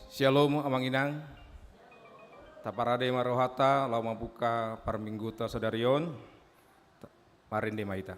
Shalom amang inang, taparade marohata, lau mabuka parmingguta sadarion, marinde maita.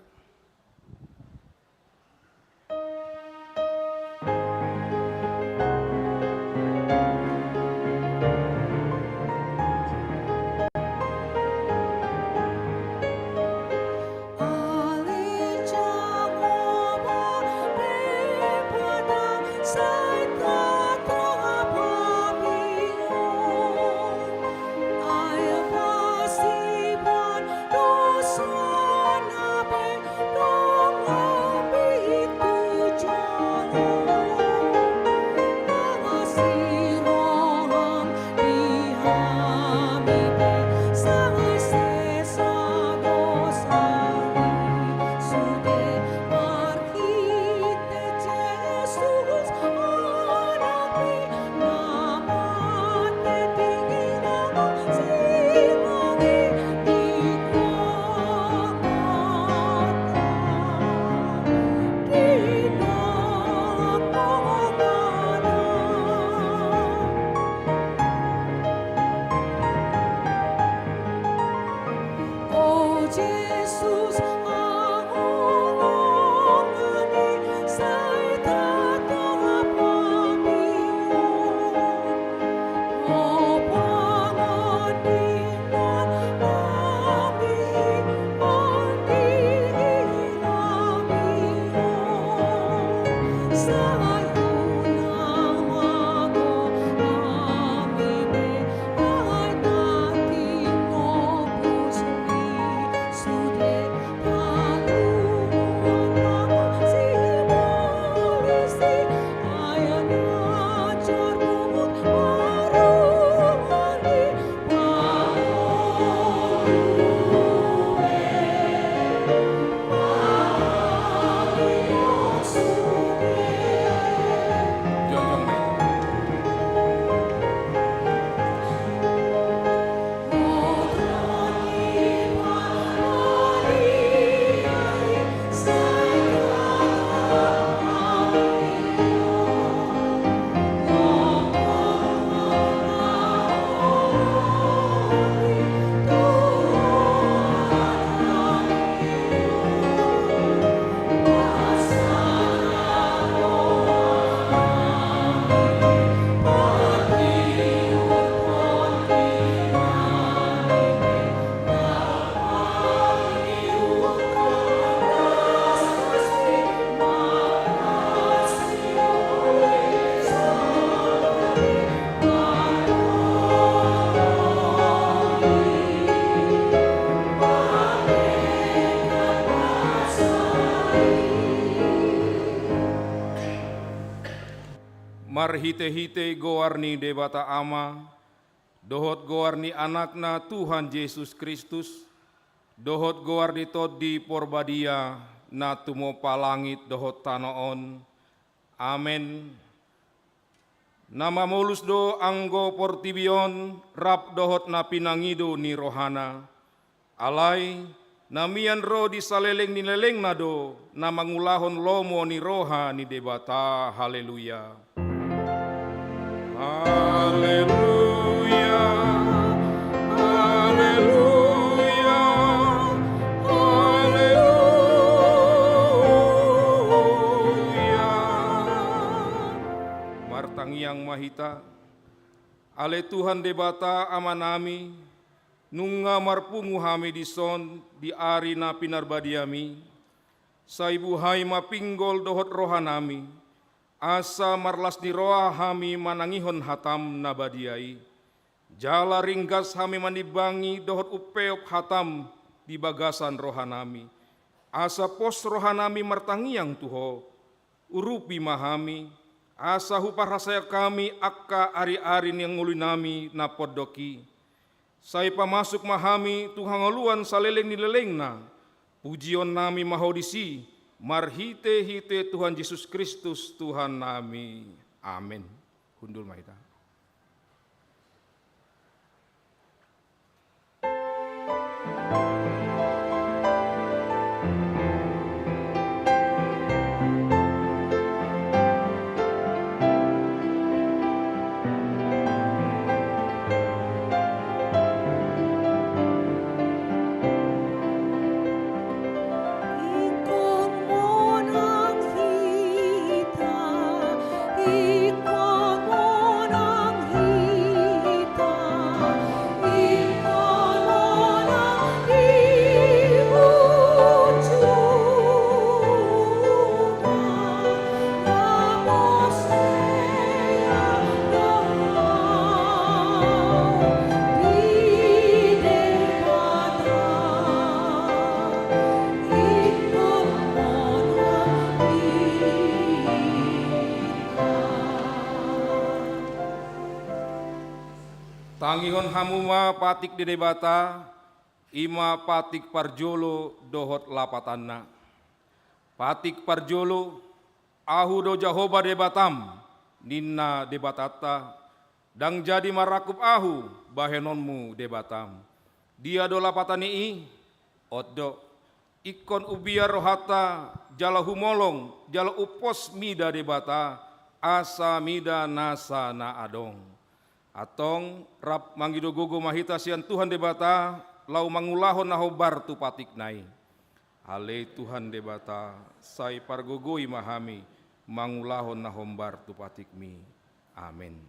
Marhite-hite goarni debata ama, dohot goarni anakna Tuhan Yesus Kristus, dohot goarni todi porbadia na tumo palangit dohot tanoon. Amen. Nama mulus do anggo portibion rap dohot na pinangido ni rohana. Alai namian ro di saleleng ni leleng nado na mangulahon lomo ni roha ni debata. Haleluya. Haleluya, haleluya, haleluya. Martangiang mahita, ale Tuhan debata amanami, nunga marpungu hami dison di ari na pinarbadiami, sa ibuhay mapinggol dohot rohanami, asa marlas ni roa hami manangihon hatam nabadiai. Jala ringgas hami manibangi dohot upeop hatam di bagasan rohanami. Asa pos rohanami martangiang tuho, urupi mahami. Asa huparasaya kami akka ari-ari yang nguli nami na podoki. Sai pamasuk mahami tuhangoluan saleleng ni leleng na. Pujion nami mahodisi. Marhite-hite Tuhan Yesus Kristus Tuhan nami. Amin. Hundul maita. Tangihon hamuma patik didebata, ima patik parjolo dohot lapatanna. Patik parjolo, ahu do Jahoba debatam, ninna debatata, dang jadi marakup ahu, bahenonmu debatam. Dia do lapatani i, oddo, ikon ubia rohata, jala humolong, jala upos mida debata, asa mida nasa na adong. Atong rap manggido gogo mahita sian Tuhan debata lau mangulahon nahobar tu patik nai. Hale Tuhan debata sai pargogoi mahami mangulahon nahombar tu patik mi. Amin.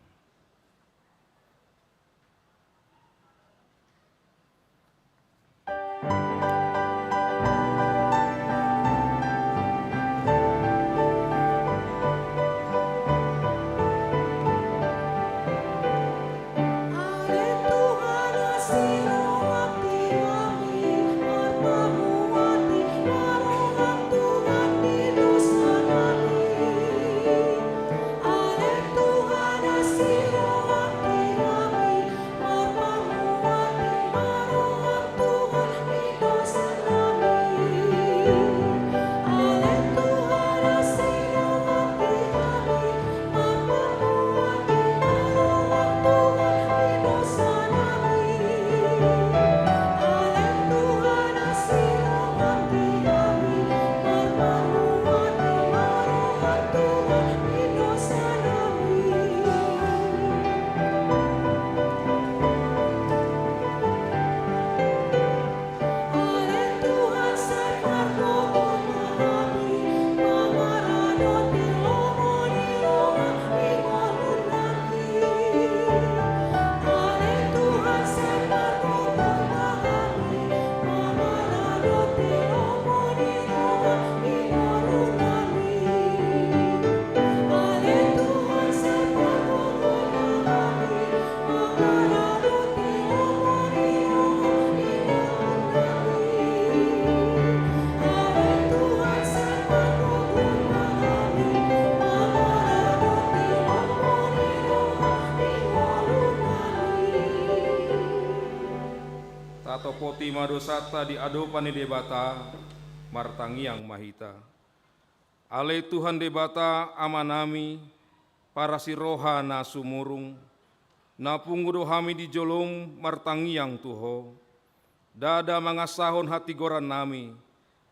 Poti madosata di adopani debata martangiang mahita. Ale Tuhan debata amanami para siroha na sumurung na pungudo hami di jolong martangiang tuho. Dada mangasahon hati goran nami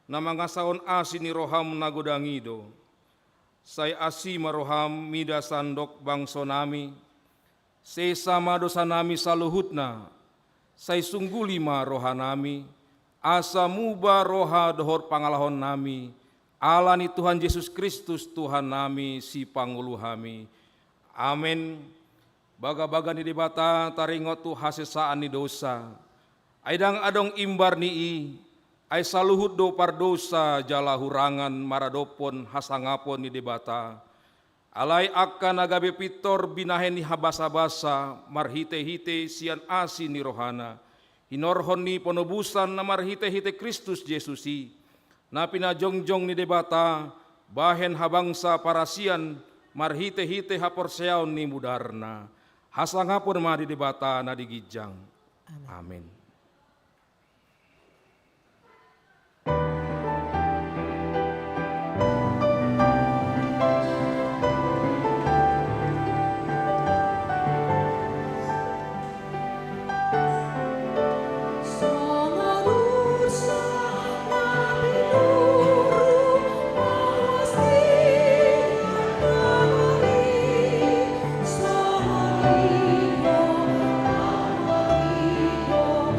na mangasahon asini roham nagodangido. Say asi maroham mida sandok bangso nami. Sesama dosa nami saluhutna. Say sunggulima rohanami, asa muba roha dohor pangalahon nami, alani Tuhan Yesus Kristus Tuhan nami si panguluhami. Amin. Baga-baga ni debata taringot tu hasesaan ni dosa. Aidang adong imbar ni i, ay saluhut do pardosa jala hurangan maradopon hasangapon ni debata. Alay akan agabe pitor binahen ni habasa-basa marhite-hite sian asi ni rohana. Hinorhon ni penebusan na marhite-hite Kristus Yesusi. Na pinajongjong ni debata bahen habangsa parasian marhite-hite haporseaon ni mudarna. Hasangapon ma di debata na digijang. Amin. Oh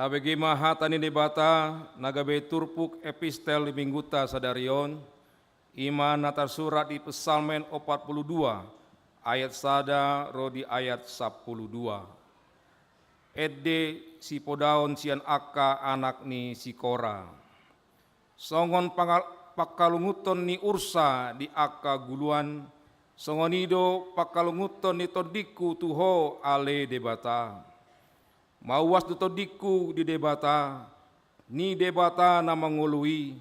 Tabegi mahatani debata nagabe turpuk epistel di mingguta sadarion iman natar surat di Psalmen 42 ayat sada rodi ayat 12. Edde si podaon sian akka anak ni si Kora. Songon pakalunguton ni ursa di akka guluan, songonido pakalunguton ni todiku tuho ale debata. Mawas du todiku di debata, ni debata na mangului,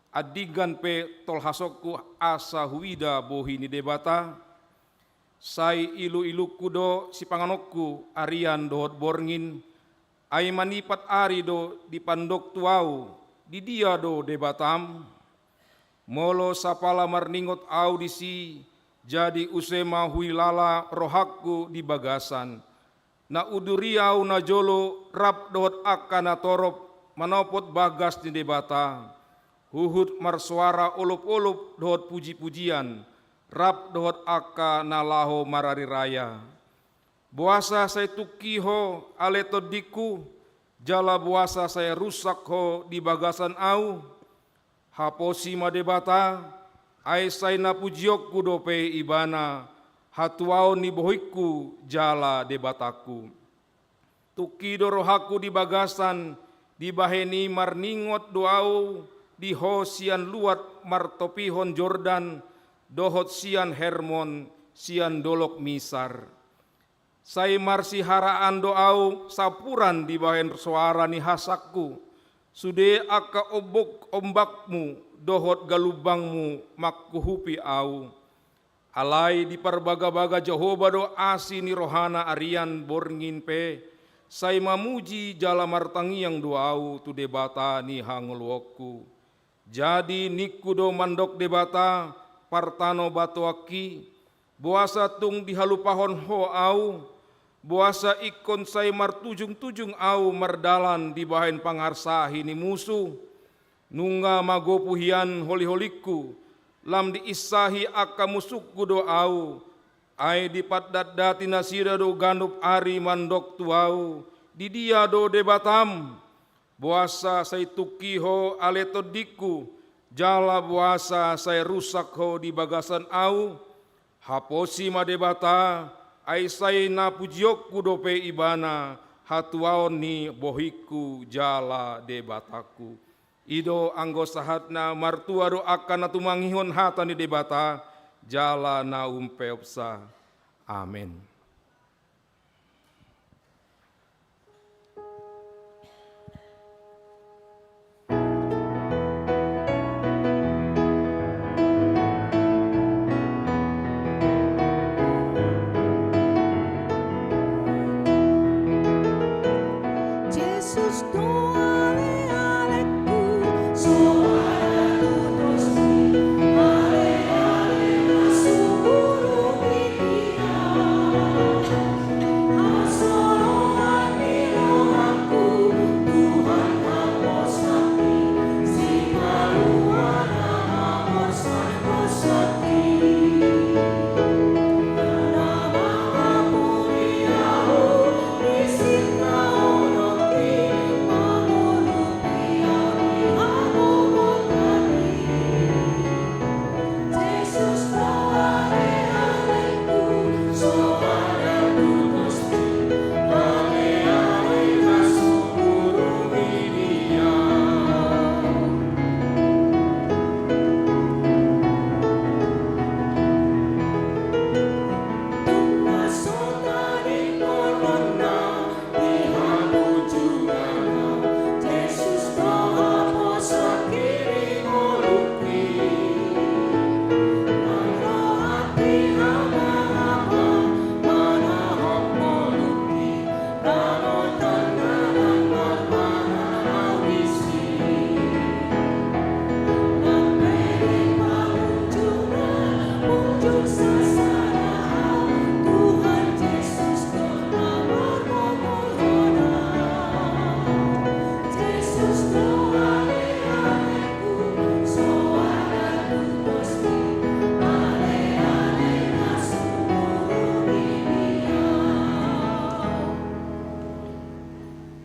adigan pe tolhasokku asa huida bohi ni debata, sai ilu-iluku do si panganokku arian dohot borngin, ay manipat ari do di pandok tuau, di dia do debatam, molo sapala marningot audisi, jadi usema huilala rohakku di bagasan, na uduriau na jolo rap dohot akana torop manopot bagas di debata, huhut marsuara olup-olup dohot puji-pujian, rap dohot akka na laho marari raya. Buasa saya tukiho ale todiku, jala buasa saya rusak ho di bagasan au, haposi madebata, ai sai na pujiokku dope ibana, hatuau ni bohiku jala debataku. Tuki dorohaku di bagasan, di baheni marningot doau, di hosian luat martopihon Jordan, dohot sian Hermon, sian dolok misar. Sai marsi haraan doau sapuran di bahen suara ni hasakku, sude akka obok ombakmu, dohot galubangmu makkuhupi au. Alai di parbaga-baga Jehovah do asi ni rohana arian borngin pe, sai mamuji jala martangi yang doau tu debata ni hangulwokku. Jadi niku do mandok debata partano batuaki, buasa tung dihalupahon ho au, buasa ikon sai martujung-tujung au mardalan di bahen pangarsahi ni musuh, nungga magopuhian holi-holiku, lam diisahi akka musukku do au, ai dipadat dati nasira do gandup ari mandok tuau, di dia do debatam, buasa saya tukiho ale todiku, jala buasa saya rusak ho di bagasan au, haposi madebata, ai sai na pujiokku dope ibana, hatuaon ni bohiku jala debataku. Ido anggo sahatna martua do akan natumangihon hata ni debata, jala na umpeopsa. Amin.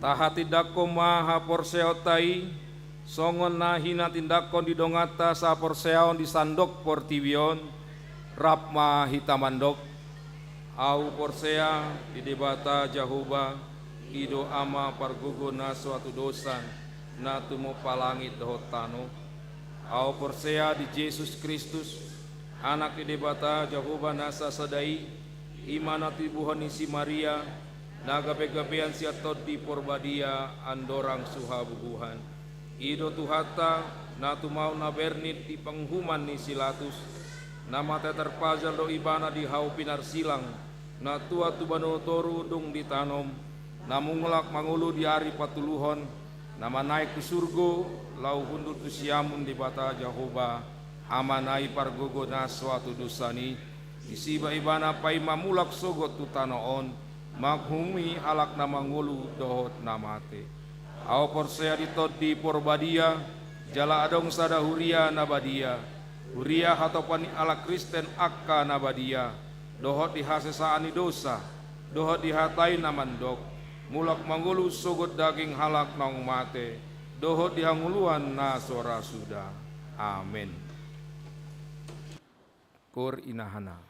tahati dako maha porseotai, songon nahina tindakon didongata sa porseon di sandok portiwion, rapma hitamandok, au porsea di debata Jahoba, ido ama pargugo na suatu dosan, na tumo palangit dohotano, au porsea di Yesus Kristus, anak di debata Jahoba nasa sadai, imana tibuhan isi Maria, nagape-gapean siatot di porbadia andorang suhabubuhan. Ido tuhata na tumau na bernit di penghuman ni silatus, nama terpajal do ibana di hau pinar silang, na tua tubano toru dung ditanom, namunglak mangulu di ari patuluhon, nama naik ke surgo, lau hundut tu siamun di bata Jahoba, amanai pargogo na suatu dosani, isiba ibana pai mamulak sogot tu tanoon, maghumi alak na mangulu dohot namate. Au porsea ditot di porbadia, jala adong sada huria nabadia, huria hatopani ala Kristen akka nabadia, dohot dihasesaani dosa, dohot dihatai namandok, mulak mangulu sogot daging halak naung mate, dohot dihanguluan na sora sudah. Amin. Kur inahana.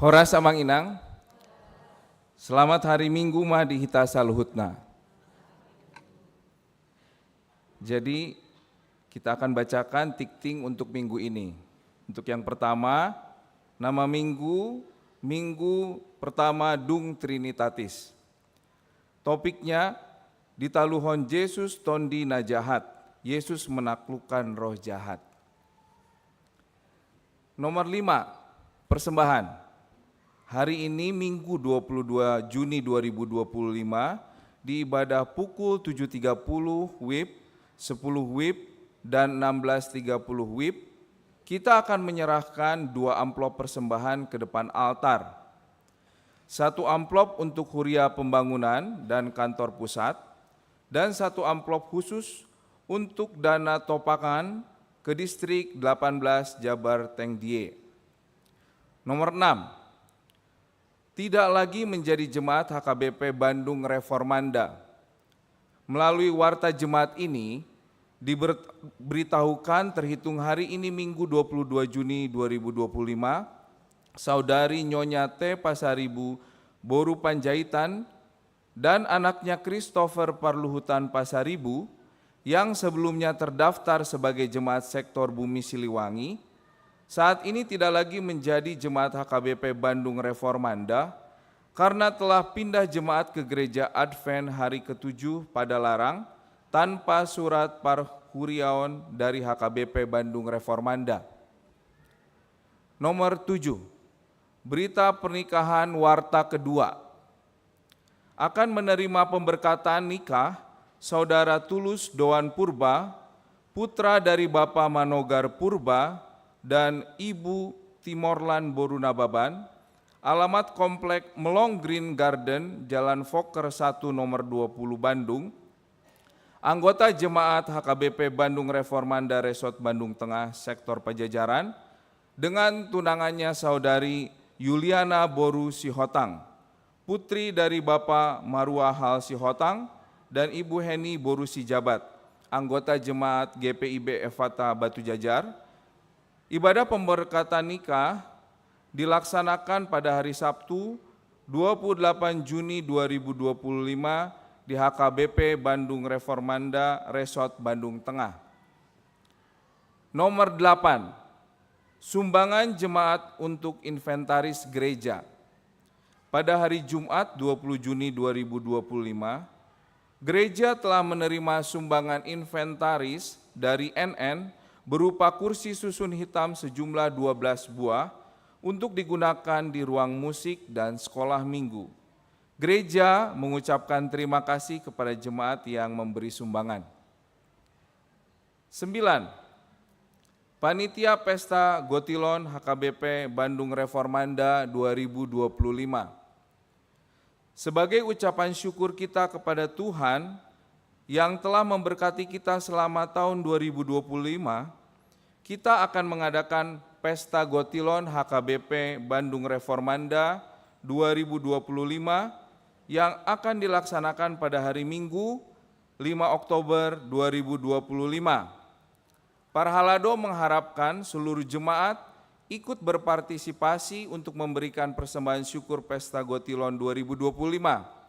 Horas amang inang, selamat hari Minggu mah di hita saluhutna. Jadi kita akan bacakan tikting untuk minggu ini. Untuk yang pertama, nama minggu pertama Dung Trinitatis. Topiknya, ditaluhon Yesus tondi na jahat, Yesus menaklukkan roh jahat. Nomor 5, persembahan. Hari ini Minggu 22 Juni 2025 di ibadah pukul 7.30 WIB, 10 WIB, dan 16.30 WIB, kita akan menyerahkan 2 amplop persembahan ke depan altar. 1 amplop untuk Huria Pembangunan dan Kantor Pusat, dan 1 amplop khusus untuk dana topakan ke Distrik 18 Jabar Tengdie. Nomor 6, tidak lagi menjadi jemaat HKBP Bandung Reformanda. Melalui warta jemaat ini, diberitahukan terhitung hari ini Minggu 22 Juni 2025, Saudari Nyonya T. Pasaribu Boru Panjaitan dan anaknya Christopher Parluhutan Pasaribu yang sebelumnya terdaftar sebagai jemaat sektor Bumi Siliwangi, saat ini tidak lagi menjadi jemaat HKBP Bandung Reformanda karena telah pindah jemaat ke gereja Advent hari ke-7 pada Larang tanpa surat parhuriaon dari HKBP Bandung Reformanda. Nomor 7, berita pernikahan warta kedua. Akan menerima pemberkatan nikah Saudara Tulus Doan Purba, putra dari Bapak Manogar Purba dan Ibu Timorlan Borunababan, alamat komplek Melong Green Garden, Jalan Fokker 1 nomor 20 Bandung, anggota jemaat HKBP Bandung Reformanda Resort Bandung Tengah Sektor Pajajaran, dengan tunangannya Saudari Yuliana Boru Sihotang, putri dari Bapak Marua Hal Sihotang dan Ibu Heni Boru Sijabat, anggota jemaat GPIB Evata Batu Jajar. Ibadah pemberkatan nikah dilaksanakan pada hari Sabtu 28 Juni 2025 di HKBP Bandung Reformanda Resort Bandung Tengah. Nomor 8, sumbangan jemaat untuk inventaris gereja. Pada hari Jumat 20 Juni 2025, gereja telah menerima sumbangan inventaris dari NN berupa kursi susun hitam sejumlah 12 buah untuk digunakan di ruang musik dan sekolah minggu. Gereja mengucapkan terima kasih kepada jemaat yang memberi sumbangan. 9. Panitia Pesta Gotilon HKBP Bandung Reformanda 2025. Sebagai ucapan syukur kita kepada Tuhan yang telah memberkati kita selama tahun 2025, kita akan mengadakan Pesta Gotilon HKBP Bandung Reformanda 2025 yang akan dilaksanakan pada hari Minggu 5 Oktober 2025. Parhalado mengharapkan seluruh jemaat ikut berpartisipasi untuk memberikan persembahan syukur Pesta Gotilon 2025.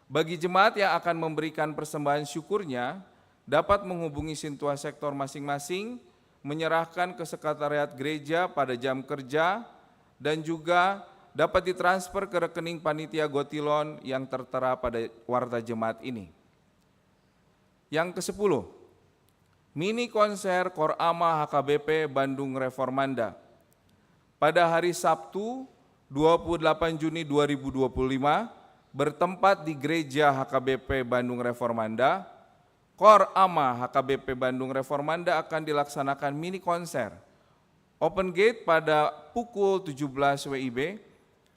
Bagi jemaat yang akan memberikan persembahan syukurnya, dapat menghubungi Sintua Sektor masing-masing, menyerahkan ke sekretariat gereja pada jam kerja, dan juga dapat ditransfer ke rekening panitia Gotilon yang tertera pada warta jemaat ini. Yang ke-10, mini konser Korama HKBP Bandung Reformanda. Pada hari Sabtu 28 Juni 2025, bertempat di Gereja HKBP Bandung Reformanda, Korama HKBP Bandung Reformanda akan dilaksanakan mini konser. Open gate pada pukul 17 WIB,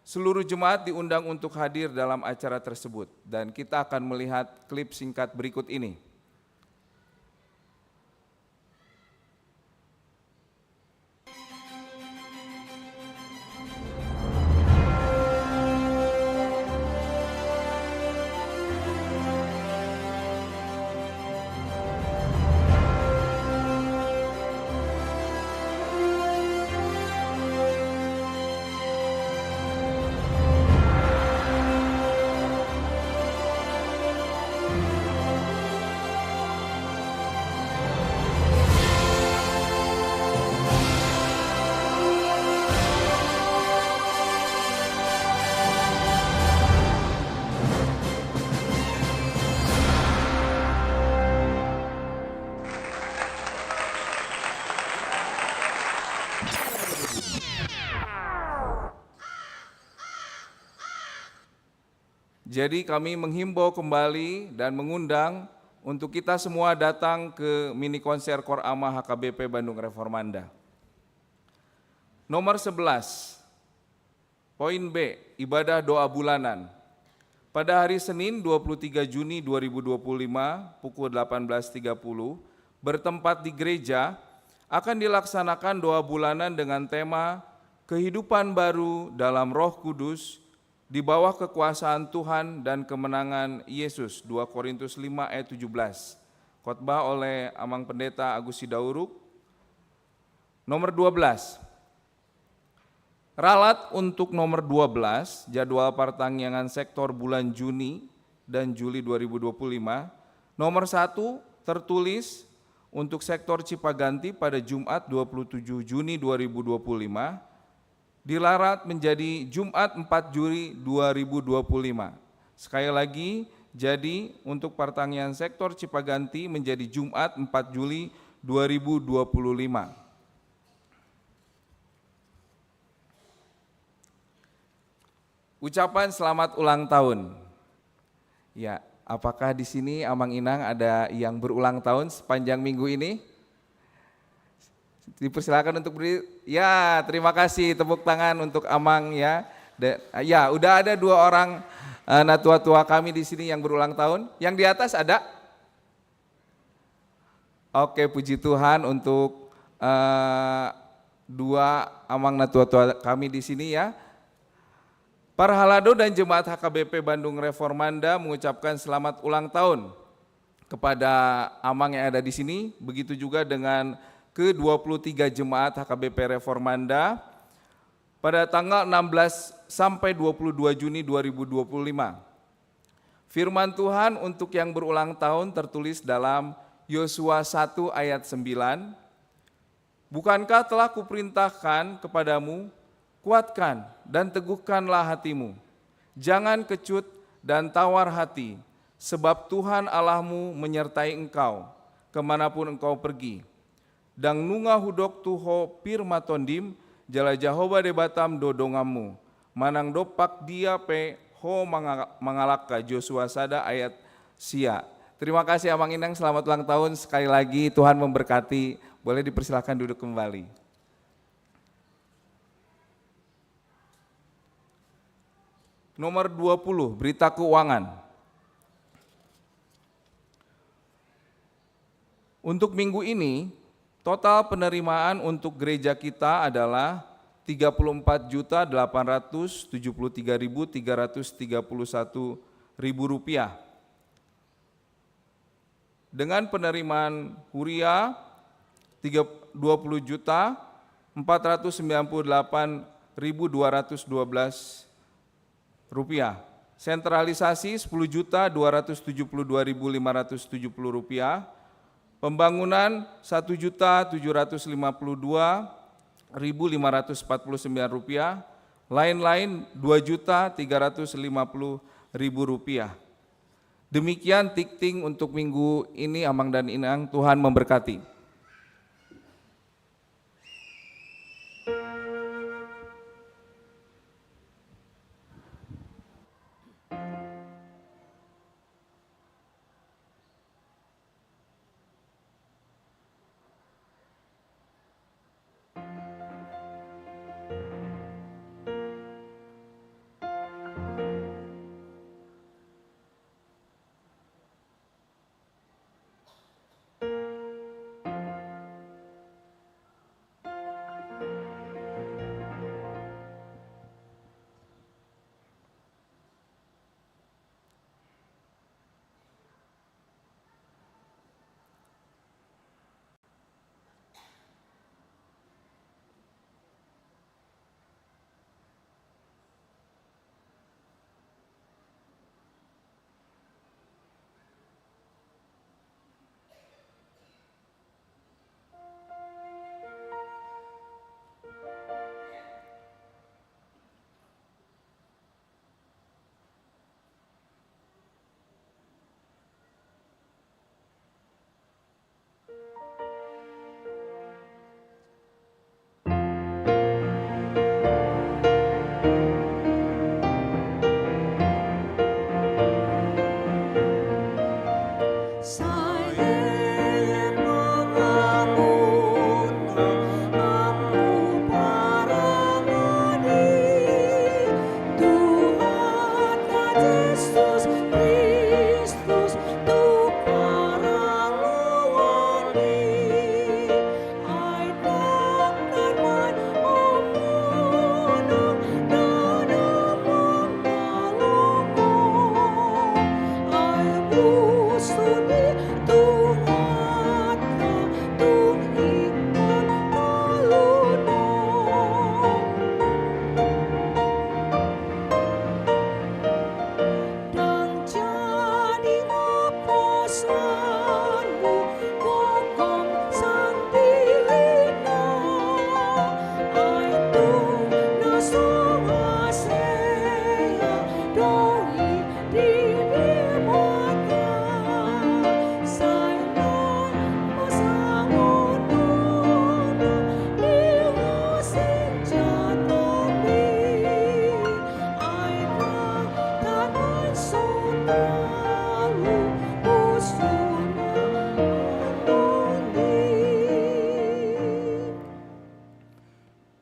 seluruh jemaat diundang untuk hadir dalam acara tersebut. Dan kita akan melihat klip singkat berikut ini. Jadi kami menghimbau kembali dan mengundang untuk kita semua datang ke mini konser Kor Ama HKBP Bandung Reformanda. Nomor 11, poin B, ibadah doa bulanan. Pada hari Senin 23 Juni 2025 pukul 18.30 bertempat di gereja akan dilaksanakan doa bulanan dengan tema kehidupan baru dalam Roh Kudus di bawah kekuasaan Tuhan dan kemenangan Yesus, 2 Korintus 5 ayat 17. Khotbah oleh Amang Pendeta Agus Sidauruk. Nomor 12. Ralat untuk nomor 12, jadwal pertanggungan sektor bulan Juni dan Juli 2025. Nomor 1 tertulis untuk sektor Cipaganti pada Jumat 27 Juni 2025. Dilarat menjadi Jumat 4 Juli 2025. Sekali lagi, jadi untuk pertanggungan sektor Cipaganti menjadi Jumat 4 Juli 2025. Ucapan selamat ulang tahun. Ya, apakah di sini Amang Inang ada yang berulang tahun sepanjang minggu ini? Dipersilakan untuk beri. Ya, terima kasih, tepuk tangan untuk Amang ya. Ya, udah ada 2 orang natua-tua kami di sini yang berulang tahun. Yang di atas ada? Oke, puji Tuhan untuk 2 Amang natua-tua kami di sini ya. Para halado dan jemaat HKBP Bandung Reformanda mengucapkan selamat ulang tahun kepada Amang yang ada di sini. Begitu juga dengan ke-23 jemaat HKBP Reformanda pada tanggal 16 sampai 22 Juni 2025. Firman Tuhan untuk yang berulang tahun tertulis dalam Yosua 1 ayat 9. Bukankah telah kuperintahkan kepadamu, kuatkan dan teguhkanlah hatimu, jangan kecut dan tawar hati, sebab Tuhan Allahmu menyertai engkau kemanapun engkau pergi. Dang nunga hudok tuho pirmatondim, jala Jahoba debatam dodongamu, manang dopak dia pe ho mangalaka. Joshua sada ayat sia. Terima kasih Amang Inang, selamat ulang tahun sekali lagi, Tuhan memberkati. Boleh dipersilakan duduk kembali. Nomor 20, berita keuangan. Untuk minggu ini, total penerimaan untuk gereja kita adalah Rp34.873.331 dengan penerimaan huria Rp20.498.212, sentralisasi Rp10.272.570, pembangunan Rp1.752.549, lain-lain Rp2.350.000. Demikian tikting untuk minggu ini Amang dan Inang, Tuhan memberkati.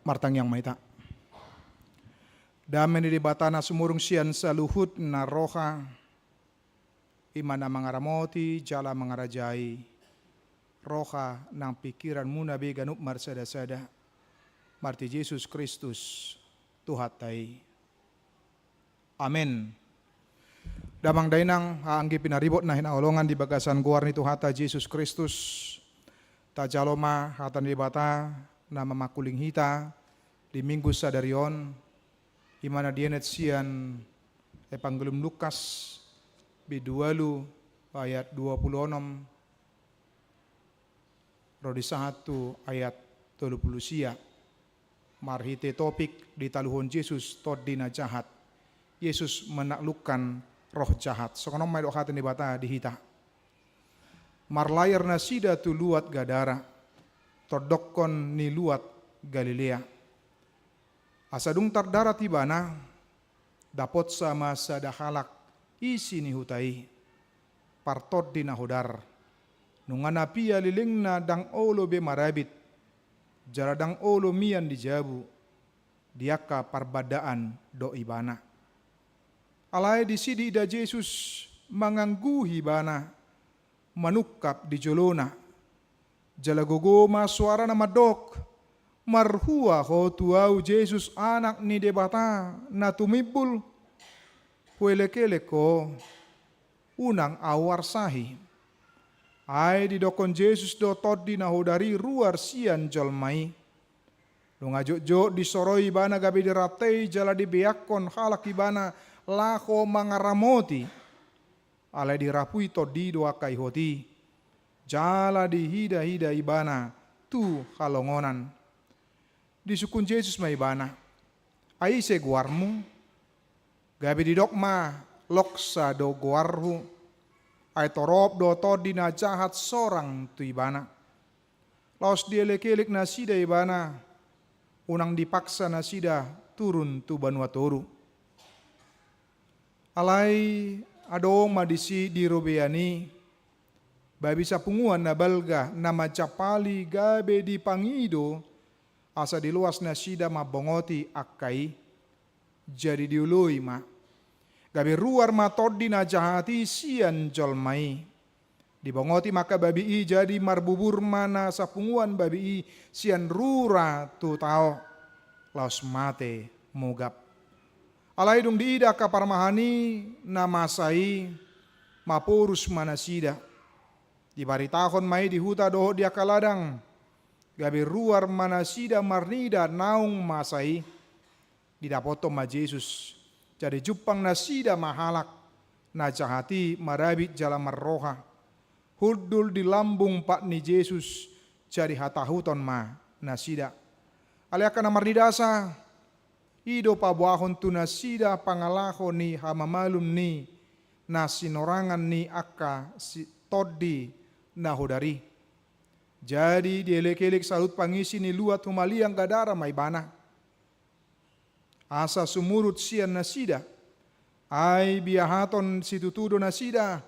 martang yang maita. Damen di batana sumurung sian saluhut na roha, imana mangaramoti jala mangarajai, roha nang pikiran muna beganup marsada-sada, marti Yesus Kristus Tuhatai. Amin. Damang dainang haanggi pinaribot na hinaolongan di bagasan guar ni Tuhata Yesus Kristus, tajaloma hatan di bata na mamakuling hita di minggu sadarion imana dienet sian Evangelium Lukas bidualu ayat 26 rodi 1 ayat 30 sia marhite topik di taluhon Yesus todina jahat. Yesus menaklukkan roh jahat. Sokonom may dokatin di bata dihita. Marlayar na sida tu luat Gadara, tordokon ni luat Galilea. Asadung tardara tibana, dapot sama sadahalak isi ni hutai, partod di nahodar. Nungana pia liling na dang olo be marabit, jaradang olo mian di jabu, diaka parbadaan do ibana. Alay di sidi ida Yesus mangangguhi bana, manukap di jolona, jalagogoma suara na madok, marhua ho tuau Yesus anak ni debata na tumibul, huelekele ko, unang awar sahi. Ay di dokon Yesus do todi na hodari ruar sian jolmai, lungajo-jo di soroi bana gabi diratei jala di beakon halak ibana, lako mangaramoti alay dirapui to di doa kai hoti jala di hida ibana tu halongonan di sukun Yesus ma ibana ai se guarmu gabi di dokma loksa do guarhu ai torop do to di na jahat sorang tu ibana laos dia lekelik nasida ibana unang dipaksa nasida turun tu banua toru. Alay adong madisi di robeani, babi sapunguan na balga na macapali gabe di pangido, asa di luas na sida mabongoti akai, jadi diului ma. Gabe ruar matodi na jahati sian jolmai. Dibongoti maka babi i jadi marbubur mana sapunguan babi i sian rura tu tao, laos mate mugap. Alay dung diida kaparmahani na masai mapurus manasida. Di baritahon mai di huta doho dia kaladang. Gabi ruar manasida marnida naung masai. Didapoto ma Yesus. Jadi jupang nasida mahalak. Na jahati marabit jala marroha. Hudul di lambung pak ni Yesus. Jadi hatahuton ma nasida. Alay akan marnidasa. Ido pabuahon tu nasida pangalaho ni hamamalum ni nasinorangan ni akka si todi nahodari. Jadi dielek-elek salut pangisi ni luat humaliang Gadara may bana. Asa sumurut sian nasida. Ay biahaton situtudo nasida.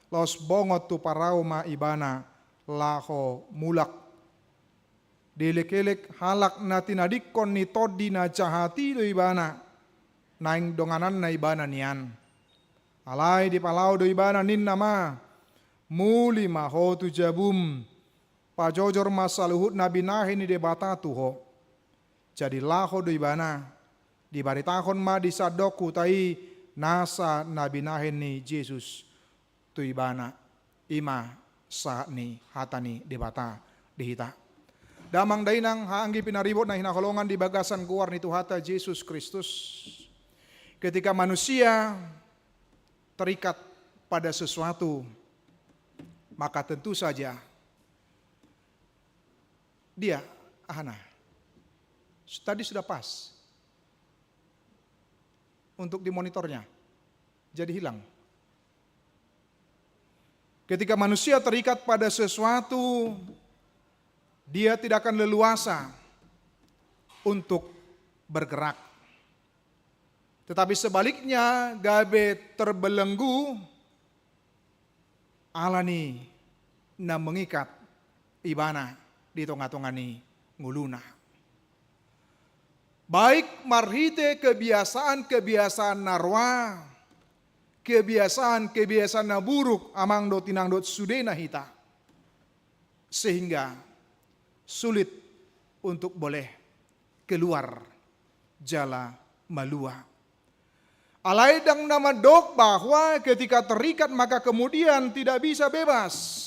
Los bongot tu parao ma ibana laho mulak. Dilek-elek halak na tinadikon ni todi na jahati do ibana. Naing donganan na ibana niyan. Alay di palau do ibana nin nama. Muli maho tu jabum. Pajojor masaluhut na binahin ni debata tuho. Jadi laho do ibana. Di baritahon ma di sadoku tai nasa na binahin ni Yesus. Tu ibana. Ima saat ni hatani debata dihita. Damang dainang haanggi pinaribot na hinakolongan di bagasan guar ni Tuhata Yesus Kristus. Ketika manusia terikat pada sesuatu, maka tentu saja dia, tadi sudah pas untuk dimonitornya, jadi hilang. Ketika manusia terikat pada sesuatu, dia tidak akan leluasa untuk bergerak. Tetapi sebaliknya, gabe terbelenggu, alani na mengikat ibana di tonga-tonga ni nguluna. Baik marhite kebiasaan-kebiasaan narwa, kebiasaan-kebiasaan na buruk amang do tinang dot sudena hita. Sehingga sulit untuk boleh keluar jala malua. Alaidang nama dok bahwa ketika terikat maka kemudian tidak bisa bebas.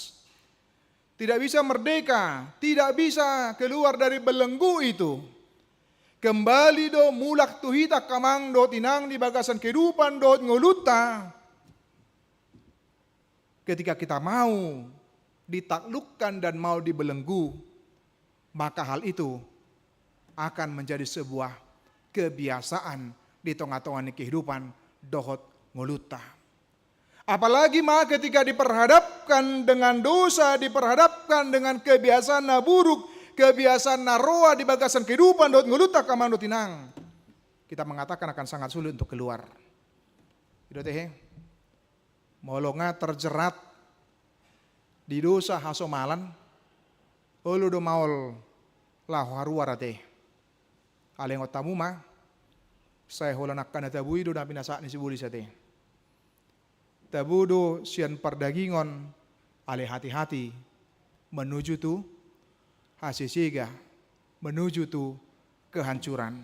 Tidak bisa merdeka, tidak bisa keluar dari belenggu itu. Kembali do mulak tuhita kamang do tinang di bagasan kehidupan do nguluta. Ketika kita mau ditaklukkan dan mau dibelenggu, maka hal itu akan menjadi sebuah kebiasaan di tengah-tengah kehidupan dohot nguluta. Apalagi ketika diperhadapkan dengan dosa, diperhadapkan dengan kebiasaan na buruk, kebiasaan naroa di bagasan kehidupan dot nguluta kamang dot tinang, kita mengatakan akan sangat sulit untuk keluar. Itu teh molonga terjerat di dosa hasomalan, ulu do maul lahu haruara teh. Aleng otamu saya holanakkan tabu itu dan pinasa ni sibuli sate. Tabu do sian perdagingon ale hati-hati menuju tu hasisiga, menuju tu kehancuran.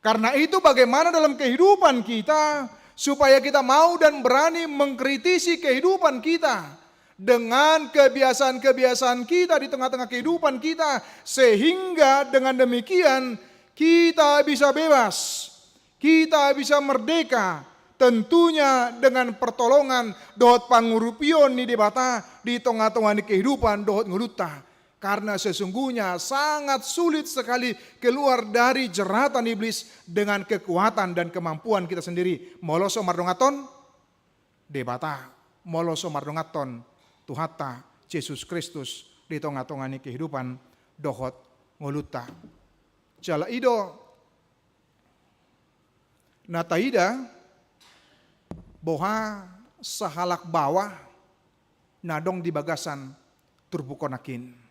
Karena itu bagaimana dalam kehidupan kita supaya kita mau dan berani mengkritisi kehidupan kita dengan kebiasaan-kebiasaan kita di tengah-tengah kehidupan kita, sehingga dengan demikian kita bisa bebas, kita bisa merdeka, tentunya dengan pertolongan dohot pangurupion ni debata di tengah-tengah kehidupan dohot nguluta. Karena sesungguhnya sangat sulit sekali keluar dari jeratan iblis dengan kekuatan dan kemampuan kita sendiri. Moloso mardongaton debata, moloso mardongaton Tuhata Yesus Kristus di tengah-tengah kehidupan dohot nguluta. Jala ido nataida boha sahalak bawah nadong di bagasan turbukonakin.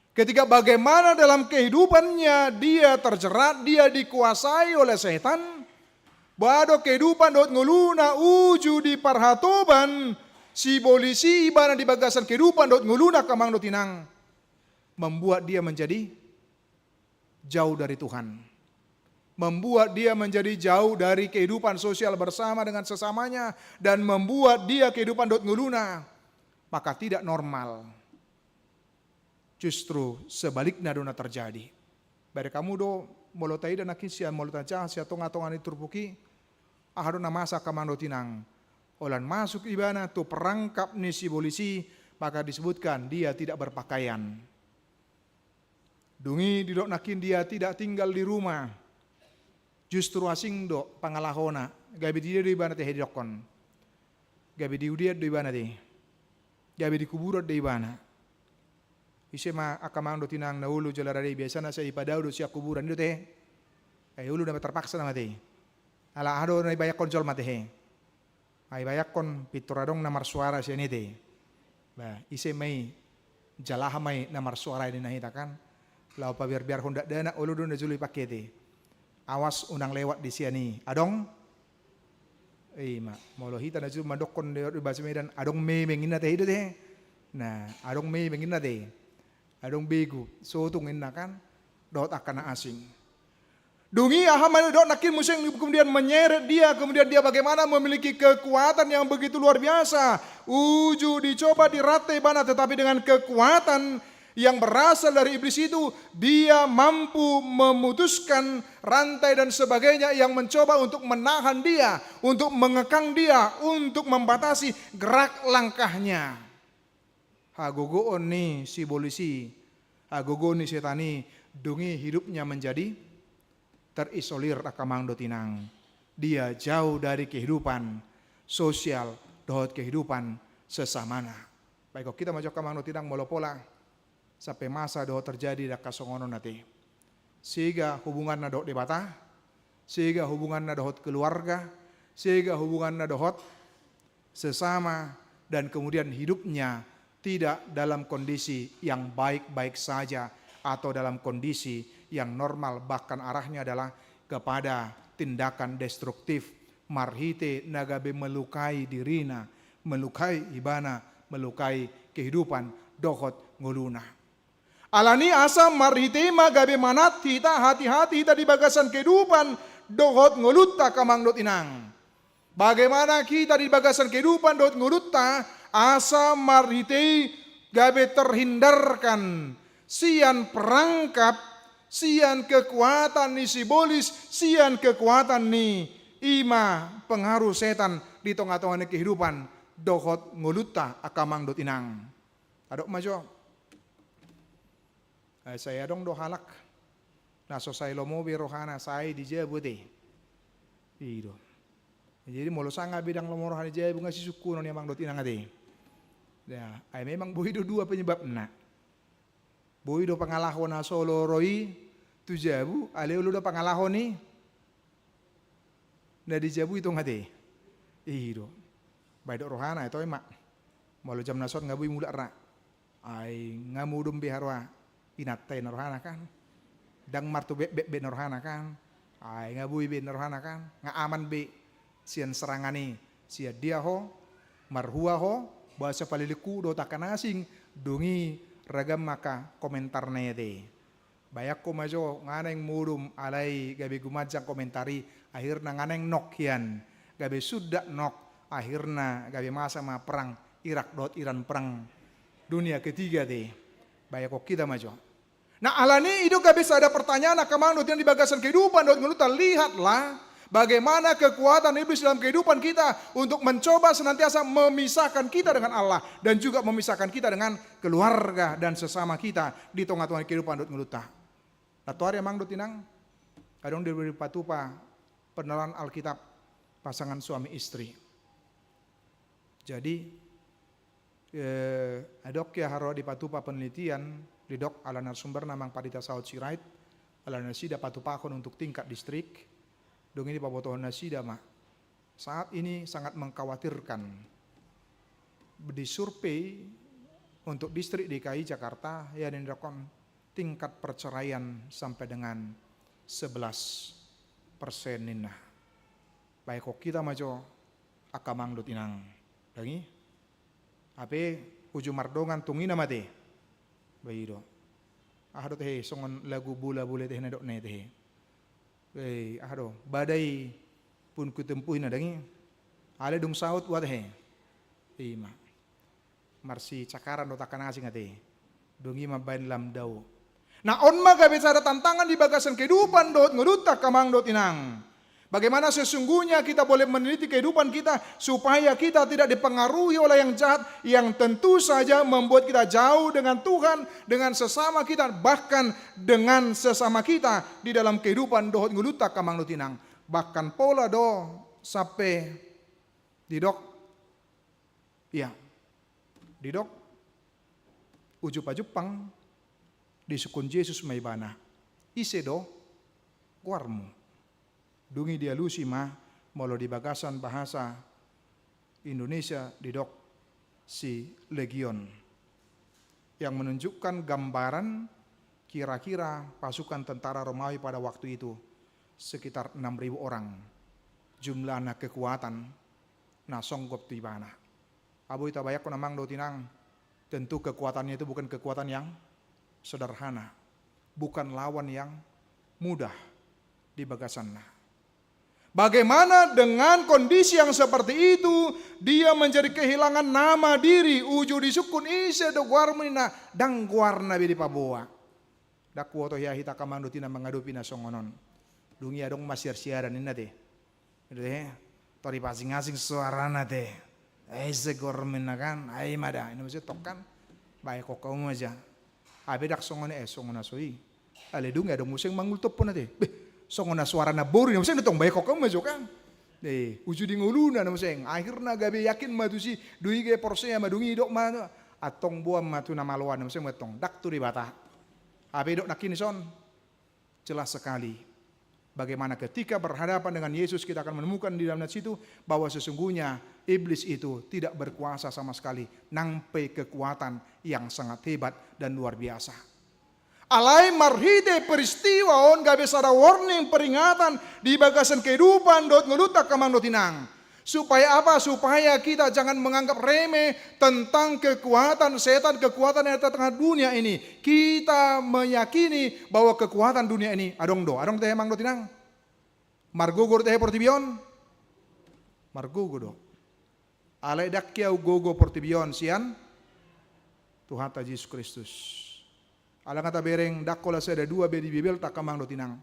Ketika bagaimana dalam kehidupannya dia terjerat, dia dikuasai oleh setan, bado kehidupan dot nguluna uju di parhatoban, si polisi ibana di bagasan kehidupan dot nguluna kamang dot tinang, membuat dia menjadi jauh dari Tuhan, membuat dia menjadi jauh dari kehidupan sosial bersama dengan sesamanya, dan membuat dia kehidupan dot nguluna, maka tidak normal. Justru sebaliknya dona terjadi. Bari kamu do molotai dan nakisian molotaja sia tonga-tonga ni turpuki ahadona masa kamando tinang. Olan masuk ibana tu perangkap ni si polisi, maka disebutkan dia tidak berpakaian. Dungi di dok nakin dia tidak tinggal di rumah. Justru asing do pangalahona. Gabi dia di ibana teh hedokon. Gabi di udiat di ibana teh. Gabi di kuburan di ibana. Isema akamang do tinang na ulu jalarari biasa na sa ipadaw do siya kuburan do teh. Ay ulu na terpaksa na mati. Ala ado na ibayak konsol mati he. Ay bayak kon pituradong na marsuara siya nite. Ba ise may jalaha may na marsuara din nahita kan. Lau pa biar honda dana ulu do na juli pakete. Awas unang lewat di siya ni. Adong molohita na juli madokon di basa medan adong may mengin na teh do teh. Nah adong may mengin na teh. Adong begu, so tungin na kan, dot akan na asing. Dungi ahaman dot nakin musing kemudian menyeret dia, kemudian dia bagaimana memiliki kekuatan yang begitu luar biasa. Uju dicoba dirate bana, tetapi dengan kekuatan yang berasal dari iblis itu, dia mampu memutuskan rantai dan sebagainya yang mencoba untuk menahan dia, untuk mengekang dia, untuk membatasi gerak langkahnya. Hagogoon ni si polisi, hagogoon ni setani, dungi hidupnya menjadi terisolir akamang do tinang. Dia jauh dari kehidupan sosial, dohot kehidupan sesamana. Baik, kita maju kamang do tinang molopola sampai masa dohot terjadi dak kasongono nate. Sehingga hubungan na dohot debata, sehingga hubungan na dohot keluarga, sehingga hubungan na dohot sesama, dan kemudian hidupnya tidak dalam kondisi yang baik-baik saja. atau dalam kondisi yang normal, bahkan arahnya adalah kepada tindakan destruktif. Marhite nagabe melukai dirina, melukai ibana, melukai kehidupan dohot nguluna. Alani asa marhite magabe manat hita hati-hati hita di bagasan kehidupan dohot ngulutta kamangdot inang. Bagaimana kita di bagasan kehidupan dohot ngulutta asa marhite gabe terhindarkan sian perangkap, sian kekuatan ni sibolis, sian kekuatan ni ima pengaruh setan di tengah-tengah kehidupan dohot ngulutta akamang dot inang. Adok majo. Saya dong dohalak. Naso saya lomobe rohana saya di Jabuti. Itu. Jadi molo sanga bidang lomo rohana Jabu ngasih suku non yang dot inang ade. Ya, ay memang buhido dua penyebabnya. Buhido pangalahon na solo roi tu Jabu, ale ulu do pangalahon ni. Na di Jabu itu ngade. Iyo. Baidok rohana itu emak. Molo jam nasot ngabui mula ra. Ay ngamudum biharwa inatay na rohana kan. Dang martu be rohana kan. Ay ngabui be rohana kan. Ngaaman be sian serangani sia dia ho marhua ho bahasa paliliku do takanasing dungi ragam maka komentar nede. Bayak ko majo nganeng mudum alai gabi gumajang komentari akhirna nganeng nok hian gabi sudah nok akhirna gabi masa ma perang Irak dot Iran perang dunia ketiga deh. Bayak ko kita majo. Nah alani itu gabi ada pertanyaan akamang dot yang di bagasan kehidupan dot ngeluta lihatlah bagaimana kekuatan iblis dalam kehidupan kita untuk mencoba senantiasa memisahkan kita dengan Allah dan juga memisahkan kita dengan keluarga dan sesama kita di tengah-tengah kehidupan dot ngeluta. Latuari emang dot inang kadang diberi patupa penerawan Alkitab pasangan suami istri. Jadi adok ya haro di patupa penelitian di dok ala narsumber namang padita saud sirait ala nasida patupakon untuk tingkat distrik. Dong ini pabotohan nasida mah saat ini sangat mengkhawatirkan. Di survei untuk distrik DKI Jakarta yang dilakukan tingkat perceraian sampai dengan 11% nina. Baik kok kita majo akamang dot inang. Lagi ape uju mardongan tungina mate. Bairo. Ahdo teh songon lagu bula-bula teh nedok ne teh. Ahdo badai pun kutempuhin adangi ale dong saut wat he ima marsi cakaran do takkan asing ate dongi mabain lam dau nah on maga bisa ada tantangan di bagasan kehidupan dot ngerutak kamang dot inang. Bagaimana sesungguhnya kita boleh meneliti kehidupan kita supaya kita tidak dipengaruhi oleh yang jahat yang tentu saja membuat kita jauh dengan Tuhan, dengan sesama kita, bahkan dengan sesama kita di dalam kehidupan dohot ngulutak kamang nutinang. Bahkan pola do sampai didok, ya didok uju pajupang di sukun Yesus maibana ise do guarmu. Dungi dia lusi mah molo di bagasan bahasa Indonesia didok si legion yang menunjukkan gambaran kira-kira pasukan tentara Romawi pada waktu itu sekitar 6.000 orang jumlahnya kekuatan na songgop tibana. Abu ita bayak ko namang do tinang tentu kekuatannya itu bukan kekuatan yang sederhana, bukan lawan yang mudah di bagasanna. Bagaimana dengan kondisi yang seperti itu dia menjadi kehilangan nama diri uju disukun ise do guarmina dang guarna bi di paboa. Dakwo to ya hita kamando tina mangadupi na songonon. Dungi adong masyar-syaran inna teh. Deh tori pasing-asing suarana teh. Ese guarmina kan ai mada ino mesti tokan bae kok kamu aja. Abe dak songone songona soi. Ale dungi adong museng mangultop pun teh. Songona suara na boru na museng ditong bae kok kamu aja kan. Uju di nguluna na museng. Akhirna gabe yakin matu si dui ge porsea madungi dok ma atong buam matu na maluan na museng metong dak tu di bata. Abe dok nakini son jelas sekali bagaimana ketika berhadapan dengan Yesus kita akan menemukan di dalam situ bahwa sesungguhnya iblis itu tidak berkuasa sama sekali, nampai kekuatan yang sangat hebat dan luar biasa. Alai marhite peristiwa on gabe sada warning peringatan di bagasan kehidupan dot ngeluta kamang dot tinang. Supaya apa? Supaya kita jangan menganggap remeh tentang kekuatan setan, kekuatan yang ada di tengah dunia ini. Kita meyakini bahwa kekuatan dunia ini adong teh emang dot tinang. Margogor teh portibion. Margogo do. Alai dakkiau gogo portibion sian Tuhan ta Yesus Kristus. Alang kata bereng dakola ada dua bedi bibel tak kamang dotinang.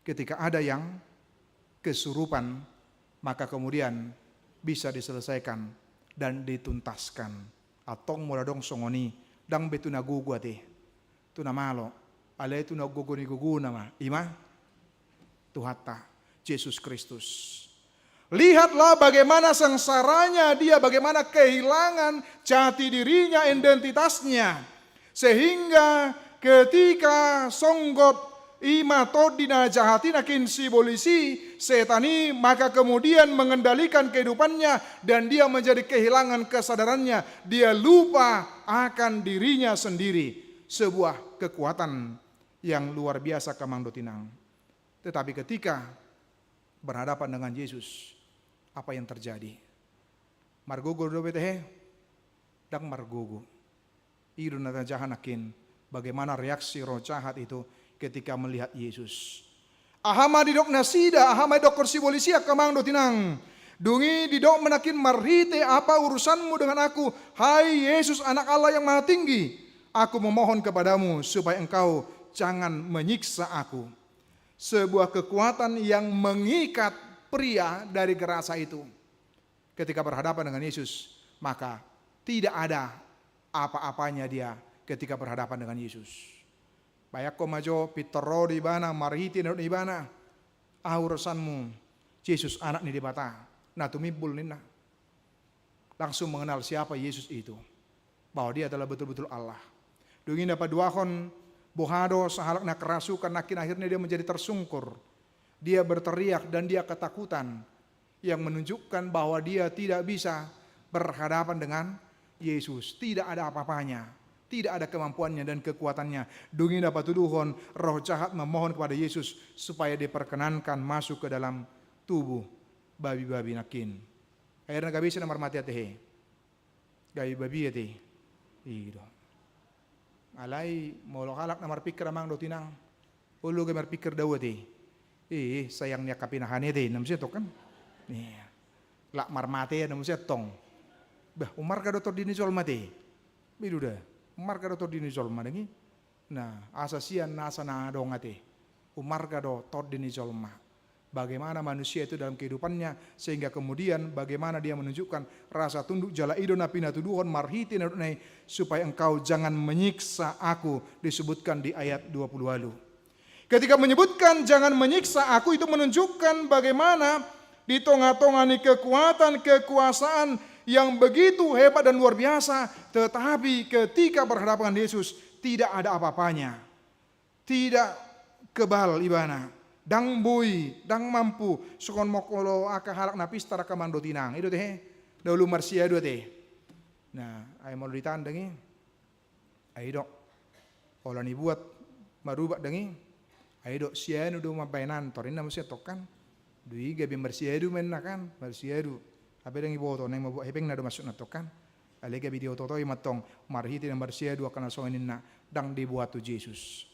Ketika ada yang kesurupan, maka kemudian bisa diselesaikan dan dituntaskan. Atong moradong songoni dang betu nagugu ate. Tuna malo, alay tu nagugu ni gugu nama. Ima Tuhata Yesus Kristus. Lihatlah bagaimana sengsaranya dia, bagaimana kehilangan jati dirinya, identitasnya. Sehingga ketika songgot ima todina jahatina kin sibolisi setani, maka kemudian mengendalikan kehidupannya dan dia menjadi kehilangan kesadarannya. Dia lupa akan dirinya sendiri. Sebuah kekuatan yang luar biasa kamang dotinang. Tetapi ketika berhadapan dengan Yesus, apa yang terjadi? Margogo do betehe dang margogo. Iru nata jahanakin bagaimana reaksi roh jahat itu ketika melihat Yesus. Ahama didok nasida, ahama dok kursi polisi kamang dotinang. Dungi didok menakin marhite, apa urusanmu dengan aku? Hai Yesus anak Allah yang maha tinggi. Aku memohon kepadamu supaya engkau jangan menyiksa aku. Sebuah kekuatan yang mengikat pria dari gerasa itu. Ketika berhadapan dengan Yesus, maka tidak ada apa-apanya dia ketika berhadapan dengan Yesus. Bayak komajo pitero di bana marhiti di bana. Urusanmu Yesus anak ni di bata. Nah tumibul nina. Langsung mengenal siapa Yesus itu. Bahwa dia adalah betul-betul Allah. Dungin dapat duahon bohado sahalak na kerasukan nakin akhirnya dia menjadi tersungkur. Dia berteriak dan dia ketakutan. Yang menunjukkan bahwa dia tidak bisa berhadapan dengan Yesus. Tidak ada apa-apanya. Tidak ada kemampuannya dan kekuatannya. Dungin dapat tuduhon roh jahat memohon kepada Yesus supaya diperkenankan masuk ke dalam tubuh babi-babi nakin. Akhirnya gak bisa namar mati atehe. Gabi babi ate. Iyo. Alay molo halak namar pikir amang do tinang. Ulu gamar pikir daw ate. Sayangnya kapinahan ate. Namanya to kan. Lak marmate namanya tong. Bah, umar ka doktor dini sol mati. Bidu dah. Umar ka doktor dini sol madengi. Nah, asasian nasa na dong ate. Umar ka doktor dini sol ma. Bagaimana manusia itu dalam kehidupannya sehingga kemudian bagaimana dia menunjukkan rasa tunduk jala ido napina tuduhon marhiti nadunai supaya engkau jangan menyiksa aku, disebutkan di ayat 20 lalu. Ketika menyebutkan jangan menyiksa aku itu menunjukkan bagaimana di tengah-tengah kekuatan, kekuasaan yang begitu hebat dan luar biasa, tetapi ketika berhadapan dengan Yesus tidak ada apa-apanya, tidak kebal ibana, dang bui, dang mampu, sukon mokolo akahalak napis tara kamando tinang, itu teh, dahulu marsia dua teh. Nah, ay mau ditandangi, ay dok, olah buat marubak dangi, ay dok sianu do mapainan, torin namu siya tokan, dui gabi marsia du menakan, marsia du. Apa yang ibu oto neng mabu hepeng nado masuk natokan, alega video oto imatong marhiti dan bersia dua kana songin na dang dibuat tu Yesus.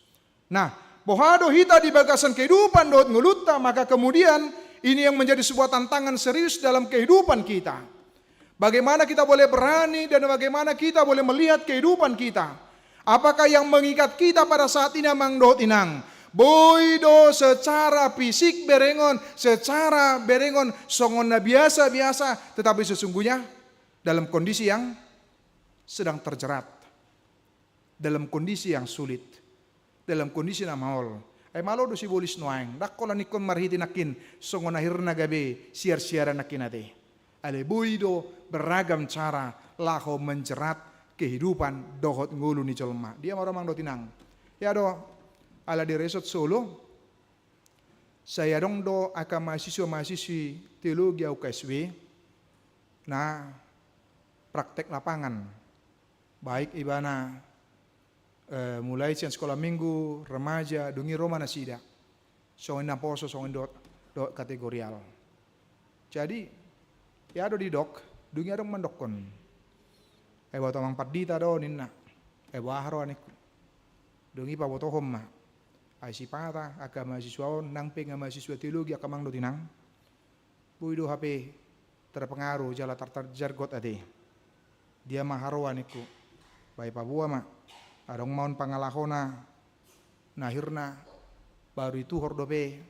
Nah, bohado hita di bagasan kehidupan dot ngeluta, maka kemudian ini yang menjadi sebuah tantangan serius dalam kehidupan kita. Bagaimana kita boleh berani dan bagaimana kita boleh melihat kehidupan kita. Apakah yang mengikat kita pada saat ini amang dot inang? Boido secara fisik berengon, secara berengon songona biasa-biasa, tetapi sesungguhnya dalam kondisi yang sedang terjerat, dalam kondisi yang sulit, dalam kondisi yang mahal. Malo do si bolis noang, dakola nikon marhiti nakin songona hirna gabe siar-siaran nakin ate. Ale boido beragam cara laho menjerat kehidupan dohot ngulu ni colma. Dia maromang do tinang. Ya do ala di resort Solo, saya dong do akan mahasiswa-mahasiswi teologi UKSW, nah praktek lapangan, baik ibana mulai sian sekolah minggu, remaja, dungi Roma nasida. Songen na poso, songen do kategorial. Jadi, ya do di dok, dungi adong mandokon. Buat omang padita do ninna. Wahro anik. Dungi pa boto homma. Ay si pata, aka mahasiswa nang penga mahasiswa teologi aka mang do tinang. Buido HP terpengaruh jala jargot ade. Dia maharo aniku. Baik pa buah ma. Adong maun pangalahona. Nahirna baru itu hordope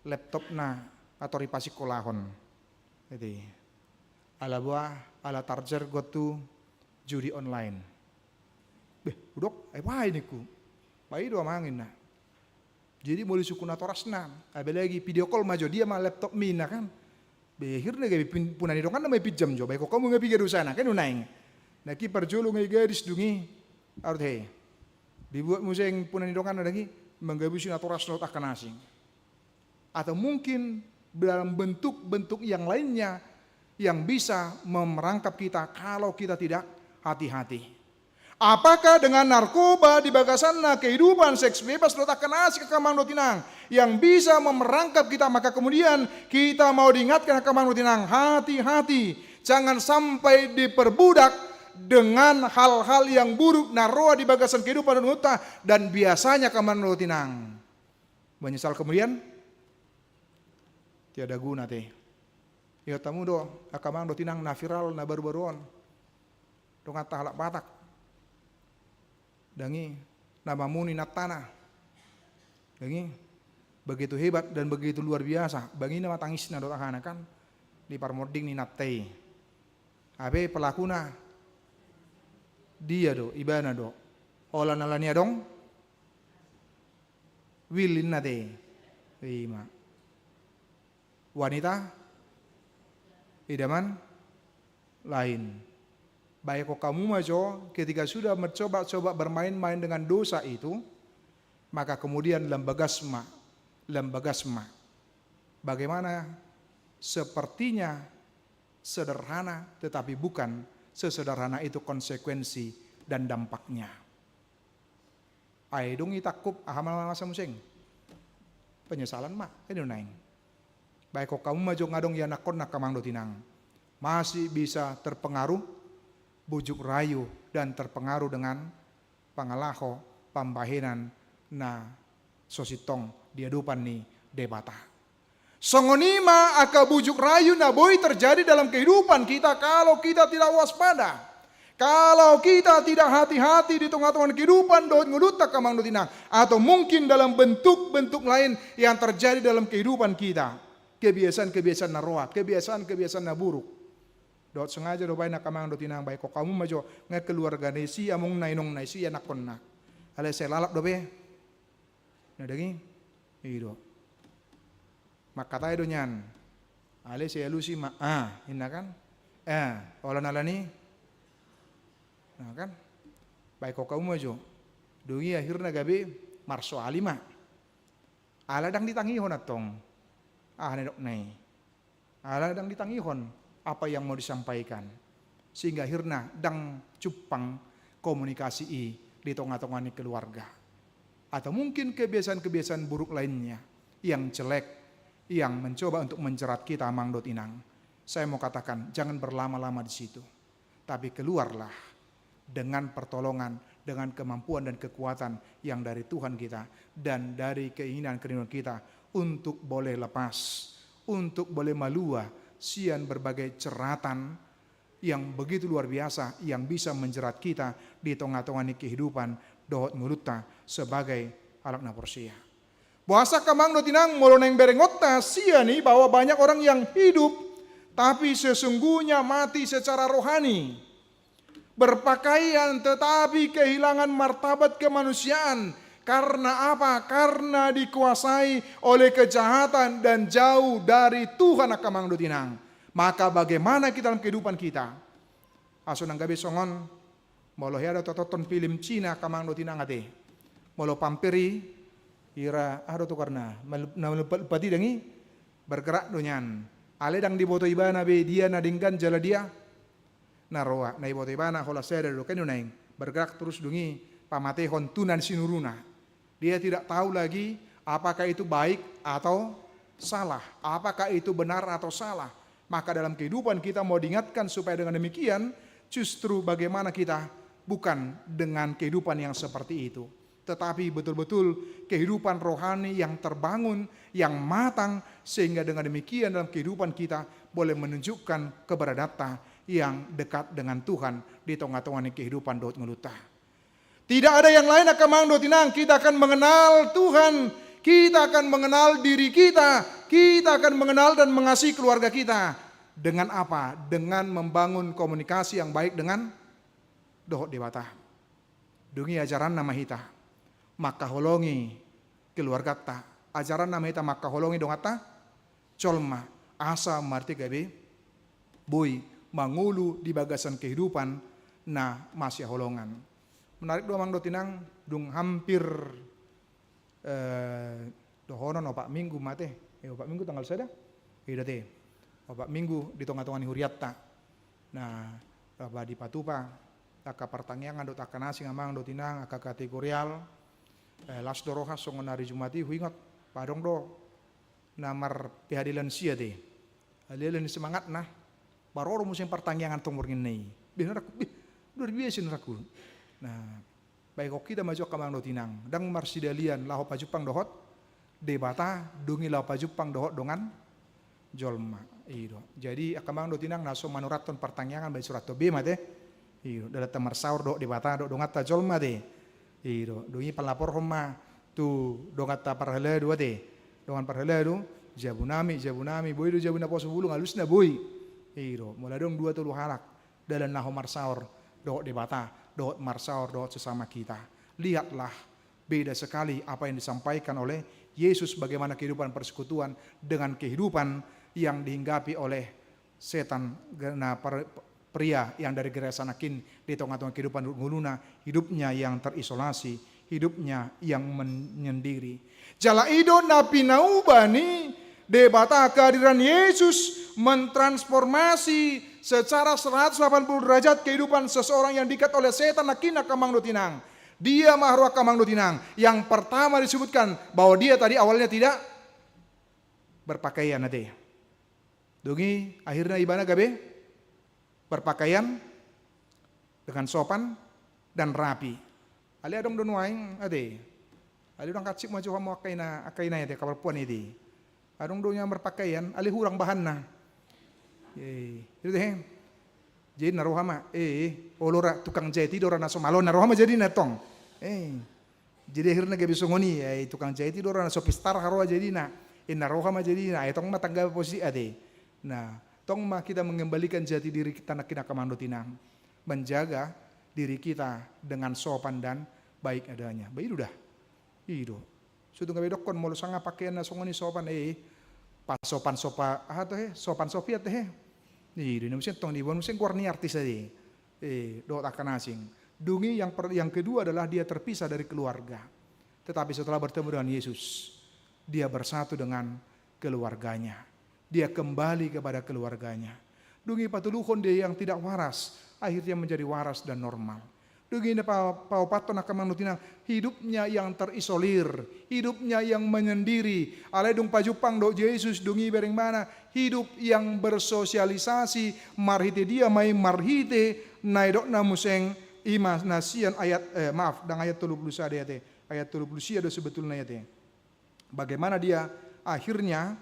laptop na atau ripasi kolahon. Jadi ala buah ala tarjar gotu judi online. Udok, wah ini ku. Bayi dua mangin na. Jadi mulai suku natorasna. Lagi video call maju dia mah laptop mina kan. Behirna gabi punan itu kan namanya pijam jo. Baik kok kamu ngapi gaduh sana kan unaing. Naki perjulu ngai gadis dungi. Arti dibuat museng punan itu kan lagi menggabusi natorasna akan asing. Atau mungkin dalam bentuk-bentuk yang lainnya yang bisa memerangkap kita kalau kita tidak hati-hati. Apakah dengan narkoba di bagasanna kehidupan seks bebas lo takkan asik kekamang do tinang yang bisa memerangkap kita, maka kemudian kita mau diingatkan kekamang do tinang, hati-hati jangan sampai diperbudak dengan hal-hal yang buruk naroa di bagasan kehidupan dan biasanya kekamang do tinang menyesal kemudian tiada guna teh. Ya tamu do akamang do tinang na viral na baru-baruan. Dong halak batak. Dangi nama muni natana. Dangi begitu hebat dan begitu luar biasa. Bangi nama tangisna do tahana kan di parmording ni nattei. Abe pelakuna dia do ibana do. Ola nalania dong. Willin nate. Ima. Wanita idaman lain. Baik kok kamu majo ketika sudah mencoba bermain-main dengan dosa itu, maka kemudian lembagasma. Bagaimana sepertinya sederhana tetapi bukan sesederhana itu konsekuensi dan dampaknya. Aidung itakup ahamal masa musing. Penyesalan mah ini naing. Baik kok kamu maju ngadong ya nakon nakamang do tinang. Masih bisa terpengaruh bujuk rayu dan terpengaruh dengan pangalaho pambahinan na sositong diadupan ni debata. Songonima aka bujuk rayu na boy terjadi dalam kehidupan kita kalau kita tidak waspada. Kalau kita tidak hati-hati di tengah-tengah kehidupan doa nguduta kamang do tinang atau mungkin dalam bentuk-bentuk lain yang terjadi dalam kehidupan kita. Kebiasaan-kebiasaan naroa, kebiasaan-kebiasaan na buruk. Dot sengaja do bayi nakamang do tinang baik kok kamu majo ngai keluarga nesi among nainong naisi anak konna. Ale saya lalap do be. Nah dagi, ido. Maka tay do nyan. Ale saya lusi ma inna kan. Olah nalani. Nah kan. Baik kok kamu majo. Dungi akhirnya gabe marso alima. Ala dang ditangihon atong. Nedok nai. Ala dang ditangihon. Apa yang mau disampaikan sehingga akhirnya dang cupang komunikasi di tengah-tengah keluarga atau mungkin kebiasaan-kebiasaan buruk lainnya yang jelek yang mencoba untuk menjerat kita amang dot inang. Saya mau katakan jangan berlama-lama di situ, tapi keluarlah dengan pertolongan, dengan kemampuan dan kekuatan yang dari Tuhan kita dan dari keinginan kita untuk boleh lepas, untuk boleh malua sian berbagai ceratan yang begitu luar biasa yang bisa menjerat kita di tengah-tengah kehidupan dohot nguluta sebagai anak naporsia. Bahasa kamang do tinang moloneng berengota sia nih bahwa banyak orang yang hidup tapi sesungguhnya mati secara rohani. Berpakaian tetapi kehilangan martabat kemanusiaan. Karena apa? Karena dikuasai oleh kejahatan dan jauh dari Tuhan akamang do tinang. Maka bagaimana kita dalam kehidupan kita? Aso nang gabi songon molo ada toton film Cina akamang do tinang ate. Molo pamperi ira ado to karena pati dangi bergerak donyan. Ale dang diboto ibana be dia nadingkan jala dia. Naroa na iboto ibana hola sere do kan naing bergerak terus dungi pamatehon tunan sinuruna. Dia tidak tahu lagi apakah itu baik atau salah, apakah itu benar atau salah. Maka dalam kehidupan kita mau diingatkan supaya dengan demikian justru bagaimana kita bukan dengan kehidupan yang seperti itu, tetapi betul-betul kehidupan rohani yang terbangun, yang matang, sehingga dengan demikian dalam kehidupan kita boleh menunjukkan keberadaan yang dekat dengan Tuhan di tengah-tengah kehidupan dot ngeluta. Tidak ada yang lain akan mangdo tinang, kita akan mengenal Tuhan, kita akan mengenal diri kita akan mengenal dan mengasihi keluarga kita. Dengan apa? Dengan membangun komunikasi yang baik dengan dohot dewata. Dungi ajaran nama hita, maka holongi keluarga ta. Ajaran nama hita maka holongi dongata, colma, asa marti gabe, boy, mangulu di bagasan kehidupan, na masih holongan. Menarik doang mang dotinang, dung hampir dohonon opak minggu mate, opak minggu tanggal sada, iya teh, opak minggu di tengah-tengah huriatta. Nah, di patupa, aka pertanyaan dot akan asing amang dotinang, aka kategorial, las doroha songon hari Jumati, huingot, padong do, namar pihadilan sia deh, alilan semangat nah, baru musim pertanyaan tong ngini, benar aku, luar biasa aku. Nah, baik kita maju ke mang dotinang, dang marsidalian laho pajupang dohot, debata dungi laho pajupang dohot dongan jolma. Iyo. Jadi akamang dotinang naso manuraton pertanyaan baik surat tobe mate. Iyo, dalam tamar saur do debata do dongat ta jolma de. Iyo, dungi pelapor homa tu dongat ta parhala dua de. Dongan parhala do jabunami boy do jabuna poso bulu ngalusna boy. Iyo, mulai dong 2 halak dalam naho marsaur do debata. Dohot marsaur, dohot sesama kita. Lihatlah beda sekali apa yang disampaikan oleh Yesus bagaimana kehidupan persekutuan dengan kehidupan yang dihinggapi oleh setan. Nah, pria yang dari gereja Sanakin di tengah-tengah kehidupan nguluna, hidupnya yang terisolasi, hidupnya yang menyendiri. Jala ido napi naubani debata kehadiran Yesus mentransformasi secara 180 derajat kehidupan seseorang yang diikat oleh setan nakina kamang dotinang. Dia mahruah kamang dotinang. Yang pertama disebutkan bahwa dia tadi awalnya tidak berpakaian nade. Dungi akhirnya ibana gabe berpakaian dengan sopan dan rapi. Ali adong donuaing ade. Ali dong kacik maju kamu akaina ya kabar puan ini. Adong donya berpakaian ali hurang bahanna. Itu deh. Jadi narohama olora tukang jahit dora naso malon narohama jadi natong. Jadi akhirnya gabi songoni tukang jahit dora naso pistar haroa jadi na narohama jadi na tong matangga posisi ade. Nah, tong mah kita mengembalikan jati diri kita nakina kamando tinang. Menjaga diri kita dengan sopan dan baik adanya. Baik udah. Itu. Sudah gabi dokon mulu sanga pakaian na songoni sopan sopan sopia teh. Ini musim tong di musim warni artis tadi. Dot akan asing. Dungi yang kedua adalah dia terpisah dari keluarga. Tetapi setelah bertemu dengan Yesus, dia bersatu dengan keluarganya. Dia kembali kepada keluarganya. Dungi patuluhon dia yang tidak waras, akhirnya menjadi waras dan normal. Dungi pau paton akan manutinang hidupnya yang terisolir, hidupnya yang menyendiri. Alai dung pajupang do Yesus dungi bereng mana hidup yang bersosialisasi marhite dia mai marhite naidok namuseng imas nasian ayat dan ayat 30 ayat ayat 30 do sebetulnya ayat. Bagaimana dia akhirnya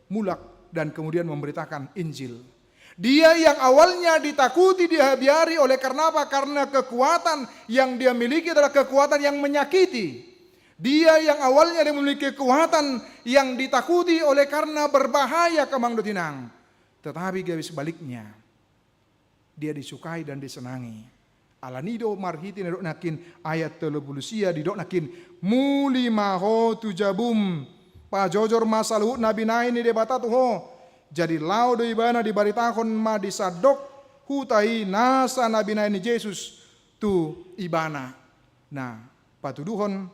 mulak dan kemudian memberitakan Injil. Dia yang awalnya ditakuti, dihabiari oleh karena apa? Karena kekuatan yang dia miliki adalah kekuatan yang menyakiti. Dia yang awalnya dia memiliki kekuatan yang ditakuti oleh karena berbahaya kamang dotinang. Tetapi garis sebaliknya, dia disukai dan disenangi. Alanido marhiti nedok nakin ayat 30 didok nakin muli maho tujabum pajojor masaluh nabi naini debata tuho. Jadi lau do ibana dibaritakan ma disadok hutai nasa nabi naini Yesus tu ibana. Nah, patuduhon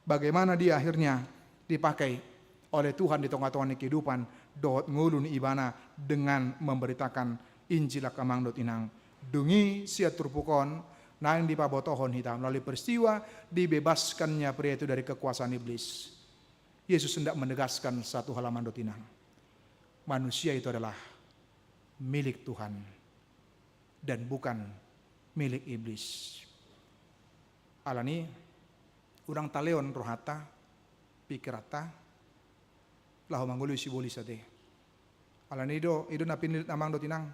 bagaimana dia akhirnya dipakai oleh Tuhan di tengah-tengah kehidupan dohot ngulun ibana dengan memberitakan Injil kamang dot inang. Dungi sia turpukon Nang dipabotohon hita melalui peristiwa dibebaskannya pria itu dari kekuasaan iblis. Yesus hendak menegaskan satu halaman dotinang. Manusia itu adalah milik Tuhan dan bukan milik iblis. Alani urang taleon rohata pikirata lahu manggulu sibuli sate. Alani do napin namang dotinang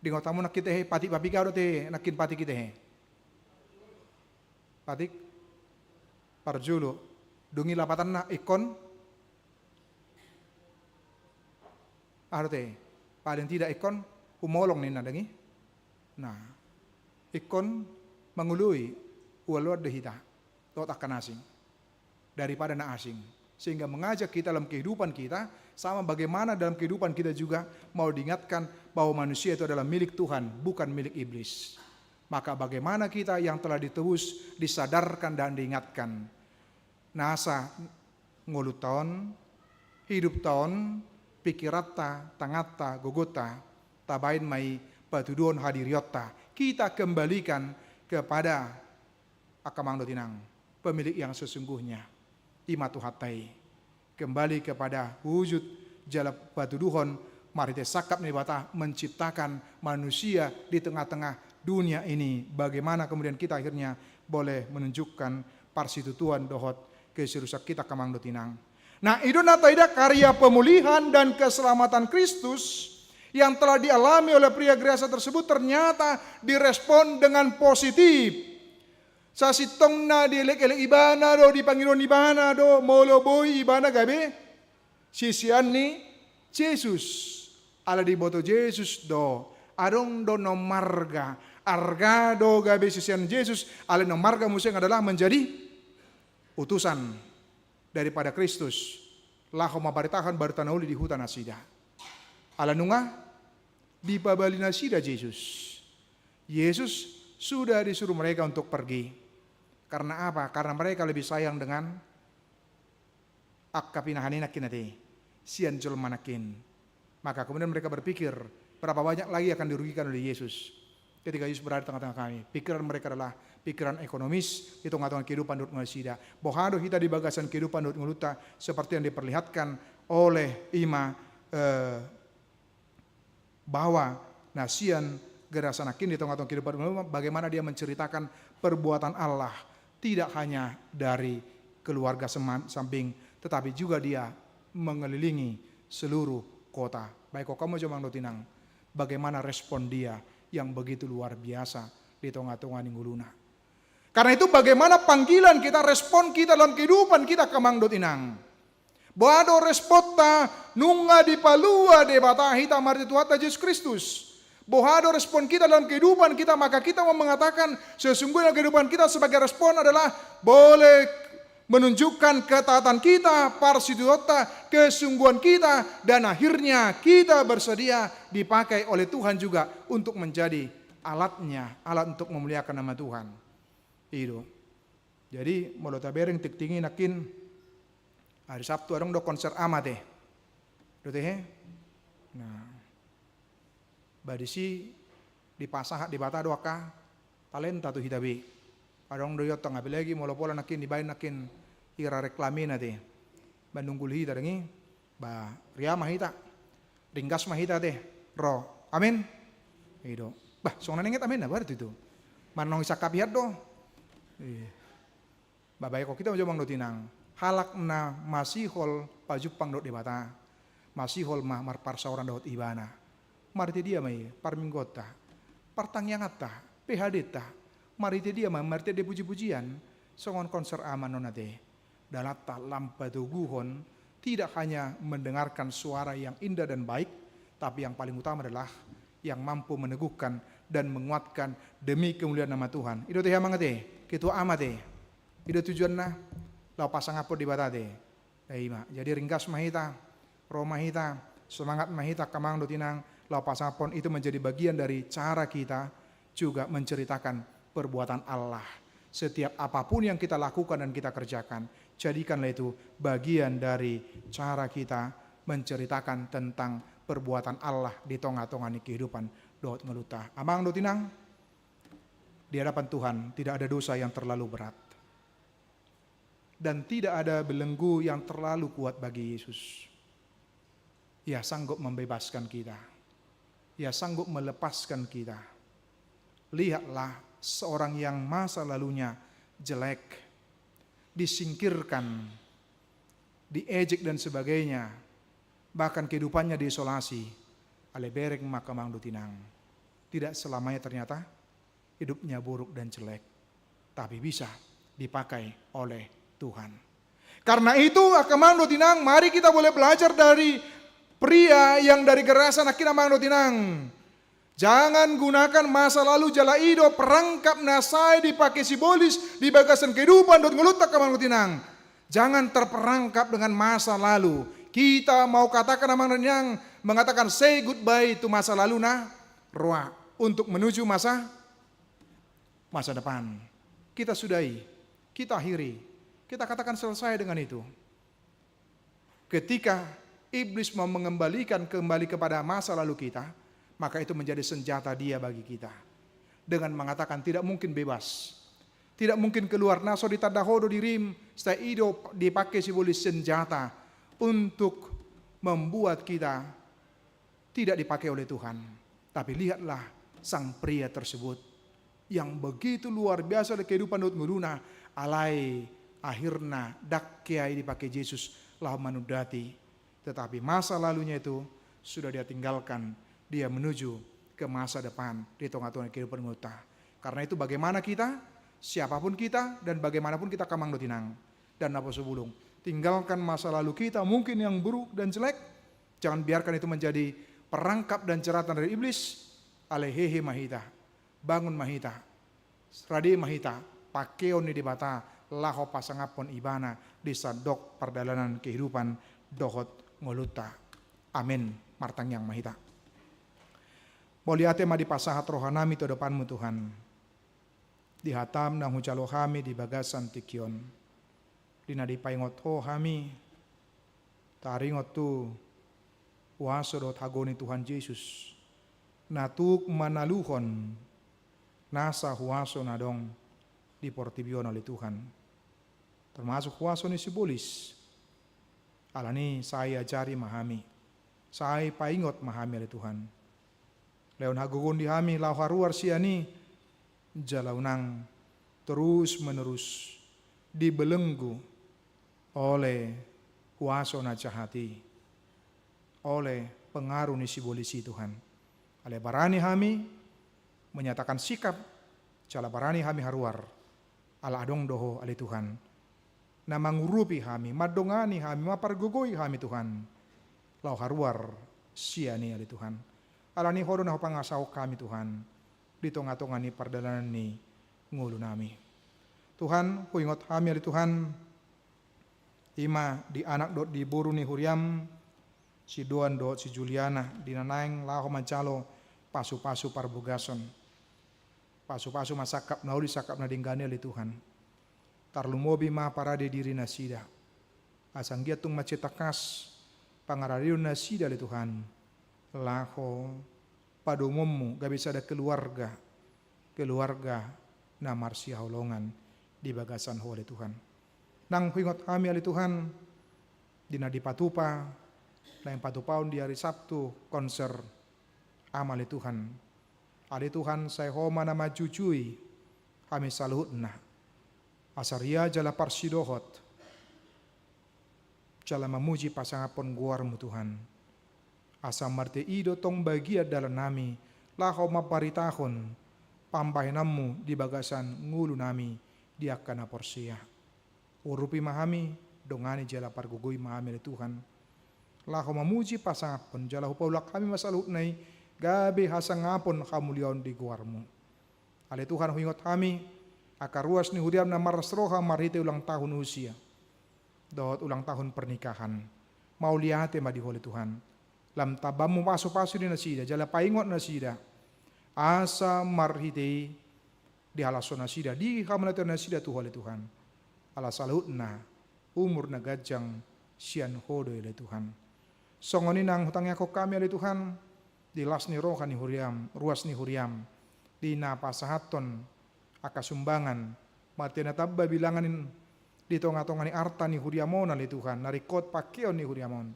dingotamu nak kita he pati papi kau te nakin pati kita he. Patik parjulu dungi lapatan na ikon arte paling tidak ikon umolong nih nadangi. Nah, ikon mengului ualuat dehita tot akan asing daripada na asing, sehingga mengajak kita dalam kehidupan kita sama bagaimana dalam kehidupan kita juga mau diingatkan bahwa manusia itu adalah milik Tuhan bukan milik iblis. Maka bagaimana kita yang telah ditebus disadarkan dan diingatkan. Nasa ngulut tahun, hidup tahun, pikirata, tangata, gogota, tabain mai patuduon hadiriota. Kita kembalikan kepada akamang dotinang, pemilik yang sesungguhnya. Imatu hatai. Kembali kepada wujud jala patuduhon, marite sakap nibata menciptakan manusia di tengah-tengah dunia ini. Bagaimana kemudian kita akhirnya boleh menunjukkan parsitutuan dohot keserusak kita kamang dotinang. Nah, itu nataida karya pemulihan dan keselamatan Kristus yang telah dialami oleh pria gerasa tersebut ternyata direspon dengan positif. Sa sitong na dilek-elek ibana do di Panginoon ibana do moloboy ibana gabi sisian ni Jesus ala di boto Jesus do adong do no marga arga do gabi sisian Jesus ala no marga museng adalah menjadi utusan daripada Kristus. Lahu mabaritahan bartanauli di hutan asida. Ala nunga di pabalina sida Yesus. Yesus sudah disuruh mereka untuk pergi. Karena apa? Karena mereka lebih sayang dengan akkapinahaninakin nati, sian jelmanakin. Maka kemudian mereka berpikir berapa banyak lagi akan dirugikan oleh Yesus ketika Yesus berada di tengah-tengah kami. Pikiran mereka adalah pikiran ekonomis, itu tengah-tengah kehidupan dut ngasida. Bohado kita di bagasan kehidupan dut ngeluta seperti yang diperlihatkan oleh Ima bahwa nasian gerasanakin di tengah-tengah kehidupan ngeluta, bagaimana dia menceritakan perbuatan Allah tidak hanya dari keluarga samping, tetapi juga dia mengelilingi seluruh kota. Baik kok kamu coba notinang, bagaimana respon dia yang begitu luar biasa di tengah-tengah ningguluna. Karena itu bagaimana panggilan kita, respon kita dalam kehidupan kita kamang dotinang. Boado respota nunga di palua de batahita marti Tuhan Yesus Kristus. Bohado respon kita dalam kehidupan kita, maka kita mau mengatakan sesungguhnya kehidupan kita sebagai respon adalah boleh menunjukkan ketaatan kita, parsituota, kesungguhan kita, dan akhirnya kita bersedia dipakai oleh Tuhan juga untuk menjadi alatnya, alat untuk memuliakan nama Tuhan. Itu. Jadi mau tabereng tik-tingi nakin hari Sabtu ada konser amat Nah, badisi di pasah di bata doaka talenta tu hitabi. Adong doyot tengah lagi molo pola nakin dibain nakin ira reklamin nate. Bandung gulhi tarengi ba ria mahita. Ringgas mahita teh. Ro. Amin. Itu. Bah, song nanenget amin apa itu? Manong isa kapihat do. Babay ko kita majomang dotinang. Halak na masihol pajupang dot di bata. Masihol mah marparsauran dot ibana. Marti dia mai parminggota, partangyangata, PHD-ta. Marti dia mai marti dia puji-pujian, songon konser aman nonate. Dalata lampa tuguhon tidak hanya mendengarkan suara yang indah dan baik, tapi yang paling utama adalah yang mampu meneguhkan dan menguatkan demi kemuliaan nama Tuhan. Itu teh mangate, kitu amate. Itu tujuanna lau pasang apa di batate. Jadi ringkas mahita, roh mahita, semangat mahita kamang dotinang. Lapasapon itu menjadi bagian dari cara kita juga menceritakan perbuatan Allah. Setiap apapun yang kita lakukan dan kita kerjakan, jadikanlah itu bagian dari cara kita menceritakan tentang perbuatan Allah di tengah-tengah kehidupan dot ngeluta. Amang dotinang, Di hadapan Tuhan tidak ada dosa yang terlalu berat. Dan tidak ada belenggu yang terlalu kuat bagi Yesus. Ia sanggup membebaskan kita. Ia sanggup melepaskan kita. Lihatlah seorang yang masa lalunya jelek, disingkirkan, diejek dan sebagainya, bahkan kehidupannya diisolasi, ale bereng maka mangdo tinang. Tidak selamanya ternyata hidupnya buruk dan jelek, tapi bisa dipakai oleh Tuhan. Karena itu akamando tinang, mari kita boleh belajar dari pria yang dari gerasan akhirnya mangdo tinang. Jangan gunakan masa lalu jala ido perangkap nasai dipakai simbolis di bagasan kehidupan dot ngelutak akamando tinang. Jangan terperangkap dengan masa lalu. Kita mau katakan akamando tinang, mengatakan say goodbye to masa lalu roa untuk menuju masa depan. Kita sudahi, kita akhiri. Kita katakan selesai dengan itu. Ketika iblis mau mengembalikan kembali kepada masa lalu kita, maka itu menjadi senjata dia bagi kita. Dengan mengatakan tidak mungkin bebas. Tidak mungkin keluar. Naso ditadahodo dirim, setelah itu dipakai simbolis senjata untuk membuat kita tidak dipakai oleh Tuhan. Tapi lihatlah sang pria tersebut yang begitu luar biasa di kehidupan Daud nguluna, alai akhirnya dakkiai dipakai Yesus lah manudati. Tetapi masa lalunya itu sudah dia tinggalkan, dia menuju ke masa depan di tengah-tengah kehidupan kita. Karena itu bagaimana kita, siapapun kita dan bagaimanapun kita kamang dotinang dan apa sebelum, tinggalkan masa lalu kita mungkin yang buruk dan jelek, jangan biarkan itu menjadi perangkap dan jeratan dari iblis. Alehehe mahita, bangun mahita, rade mahita, pakeon di bata, laho pasangapon ibana di sadok perdalanan kehidupan dohot ngoluta. Amin. Martang yang mahita. Moliate ma di pasahat rohanami to depanmu Tuhan. Di hatam nang hucalo kami di bagasan tikion. Dina di paingot ho kami. Taringot tu waso dot hagoni Tuhan Yesus. Natuk manaluhon nasa huaso nadong di portibion oleh Tuhan. Termasuk huaso ni sibolis. Alani saya cari mahami. Saya paingot mahami oleh Tuhan. Leon hagugun di hami lau haruar siani jalaunang terus menerus dibelenggu oleh huaso na jahati. Oleh pengaruh ni sibolisi Tuhan. Ale barani hami menyatakan sikap cala barani hami haruar ala adong doho ale Tuhan. Na mangurupi hami, madongani hami, mapargugoi hami Tuhan. Lau haruar siani ale Tuhan. Ala ni hodo na pangasaw kami Tuhan. Di tonga-tonga ni pardalanan ni ngulu nami. Tuhan, huingot kami ali Tuhan. Ima di anak dot di buru ni huriam. Si Doan dot si Juliana di nanaing laho mancalo pasu-pasu parbugason. Pasu-pasu masakap nauli sakap na dinggani ali Tuhan. Tarlumobi ma parade diri nasida. Asang giatung macetakas pangarariun nasida ali Tuhan. Laho padomommu gak bisa ada keluarga na marsi haulongan di bagasan ho ali Tuhan. Nang huingot kami ali Tuhan dina di patupa lain patupaun di hari Sabtu konser amali Tuhan. Ali Tuhan saya homa nama cucui kami saluhutna. Asaria jala parsidohot. Jala memuji pasangapon guarmu Tuhan. Asa marte ido tong bagia dalam nami laho maparitahon pampahinammu di bagasan ngulu nami diakana porsia. Urupi mahami dongani jala pargugui mahami ali Tuhan. Laho memuji pasangapon jala hupaulak kami masalut nai gabe hasangapon kamulion di guarmu. Ale Tuhan huingot kami akaruas ni huriam na marasroha marite ulang tahun usia. Dot ulang tahun pernikahan. Mau liate madihole Tuhan. Lam tabamu paso-paso di nasida jala paingot nasida. Asa marhite di halaso nasida di kamalatan nasida tuhole Tuhan. Ala salutna umur na gajang sian hodo ile Tuhan. Songoni nang hutangnya ko kami ali Tuhan di las ni roha ni huriam, ruas ni huriam, di napasahaton aka sumbangan martina tabba bilanganin di tonga-tonga ni arta ni huriamona li Tuhan narikot pakeo ni huriamon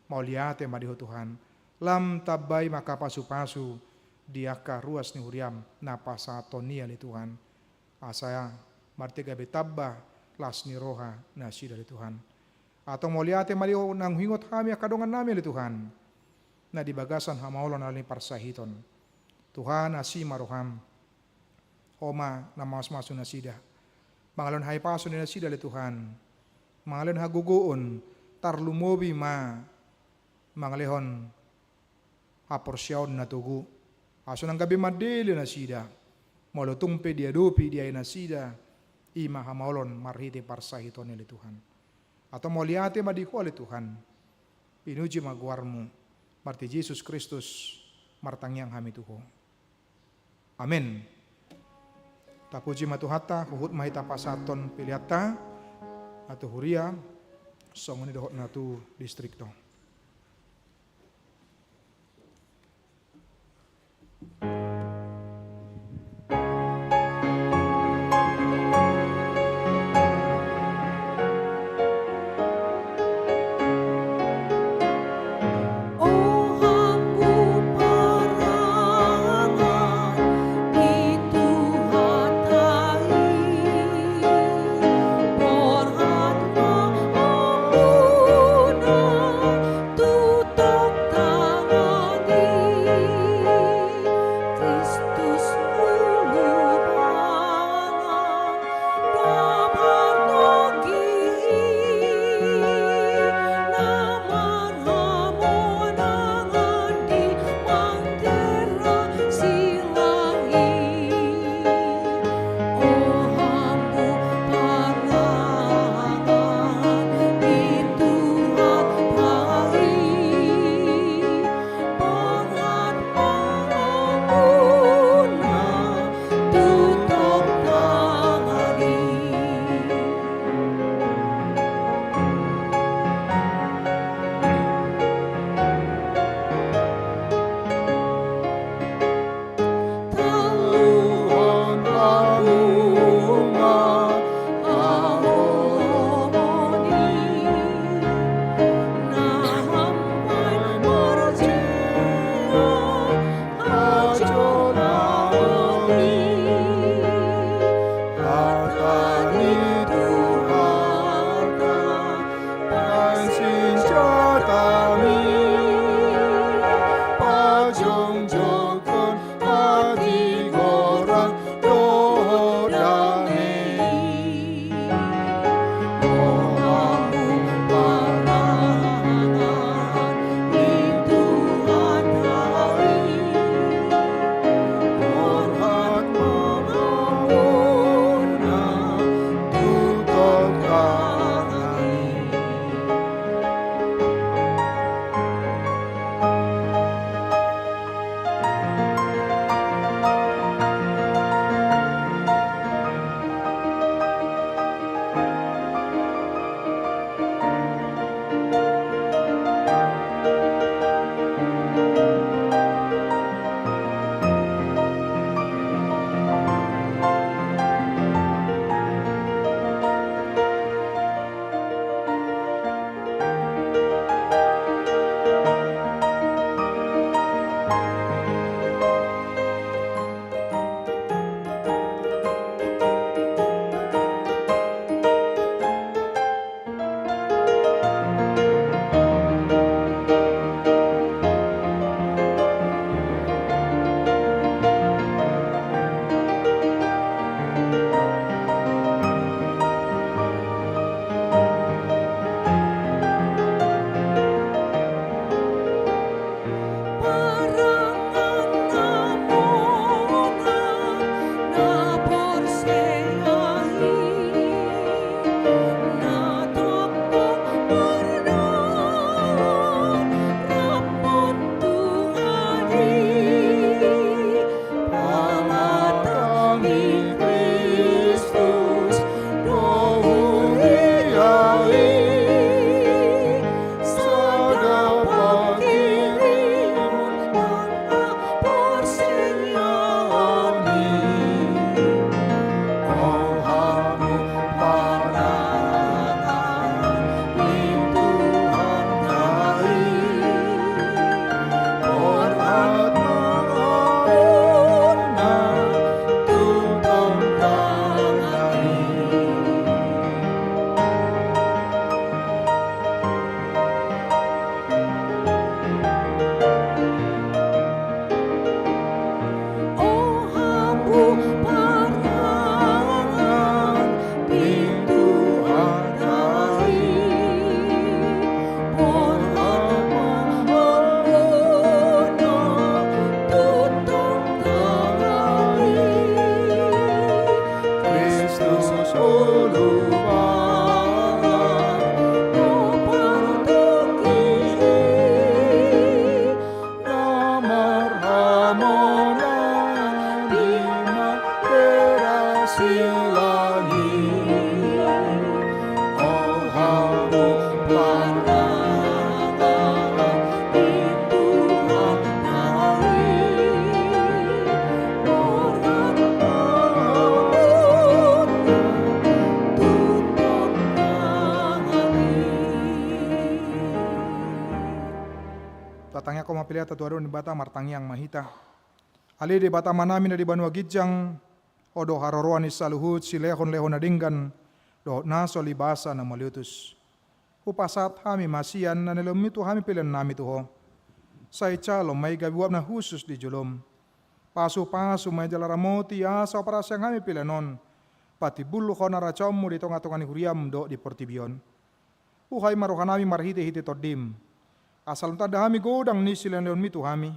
mau liate madiho Tuhan lam tabbai maka pasu-pasu diaka ruas ni huriam napasa tonia li Tuhan asaya martiga betabba las ni roha nasida li Tuhan atau mau liate madiho nang hingot kami akadongan nami li Tuhan na di bagasan hamaolon alani parsahiton Tuhan asima roham Oma na mas-maso na sida. Mangalon hay paso ni na sida li Tuhan. Mangalon haguguon tarlumobi mangalehon haporsyaon na tugu. Aso nang gabi madili na sida. Molotungpe dia dopi dia na sida. Ima hamaolon marhite parsahiton ni li Tuhan. Atau moliate madiko li Tuhan. Pinuji maguarmu. Marti Yesus Kristus martangyang hami tuho. Amin. Tapuji matuhata huhut mahita pasaton pilihatta atau huria songoni dohot natu distrikto. batangnya koma pilihata tu adon di bata martangiang mahita. Ali di bata manami na di banua gijang odo haroroan isaluhut si lehon adinggan do naso libasa na maliutus. Upasat kami masian na nilumitu kami pilihan nami tuho. Say calo may gabiwap na husus di julom. Pasu-pasu may jalaramoti asa para siyang kami pilanon. Pati bulu ko na rachom mo dito nga tungan ni huriam do di portibion. Uhay maruhan nami marhiti-hiti todim. Asalam tada kami godang ni silan leon mitu kami.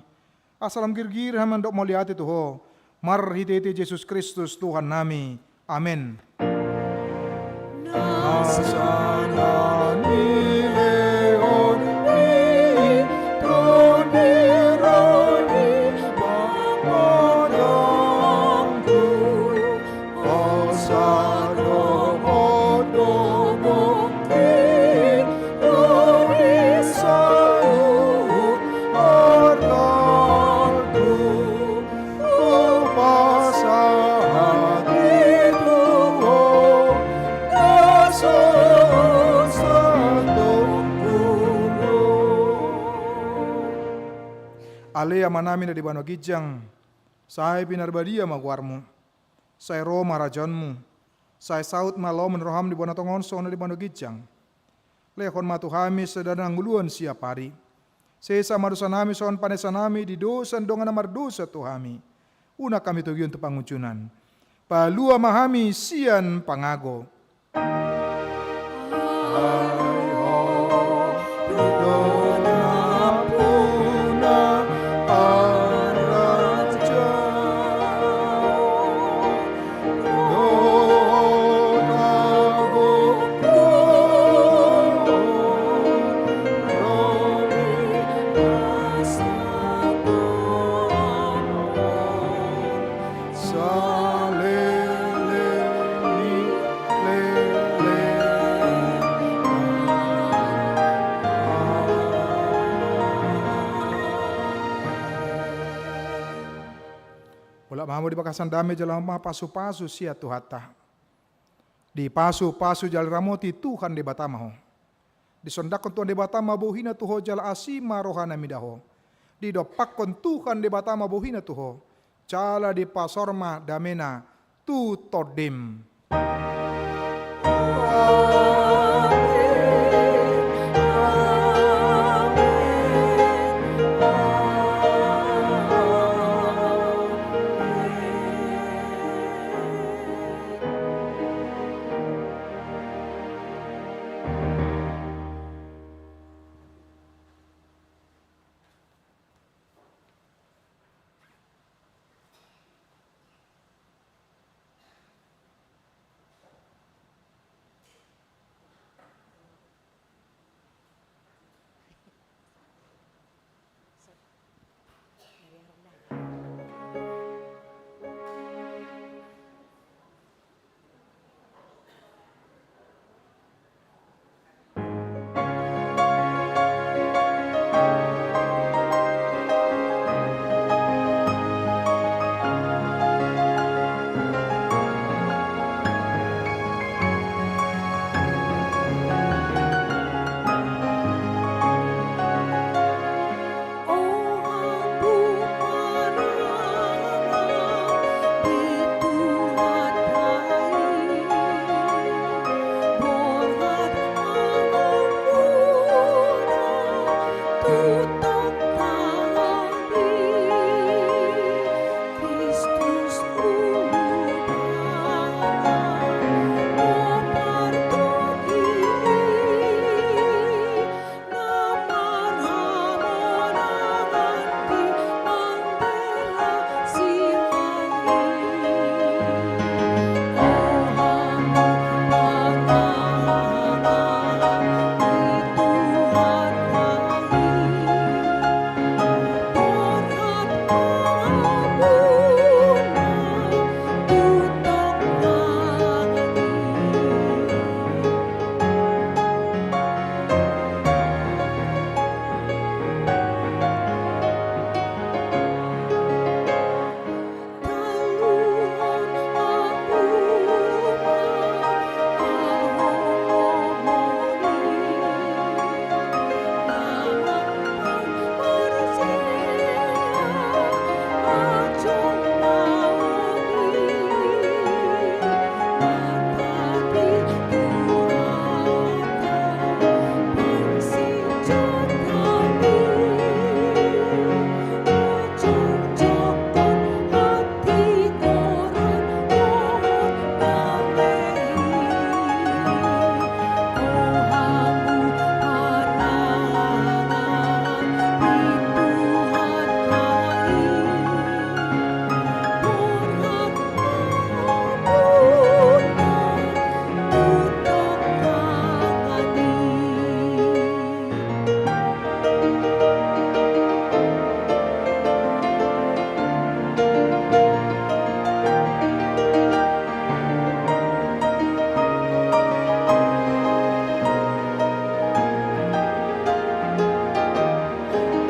Asalam girgir haman do moliati tuho. Marhiti-hiti Jesus Kristus Tuhan nami. Amen. Asana ni leon ni tronirani mamadang tu asano odo mungkin orisalu arnaldu upasahati tuho Alea manami na di bano gijang, say pinarbadia magwarmu, say Roma rajanmu, say saut malom roham di bano tongon so na di bano gijang. Lehon matuhami sedanang nguluan siap hari. Sesa marusanami soan panesanami di dosan dongan mardosa tuhami. Una kami tugiun tu pangucunan. Palua mahami sian pangago. Mamu di bakasan dame jalan ma pasu-pasu sia tuhata. Di pasu-pasu jalan ramoti Tuhan di batamaho. Di sondakon Tuhan di batama bohina tuho jala asima rohana midaho. Di dopakon Tuhan di batama bohina tuho. Cala di pasorma damena tu todim.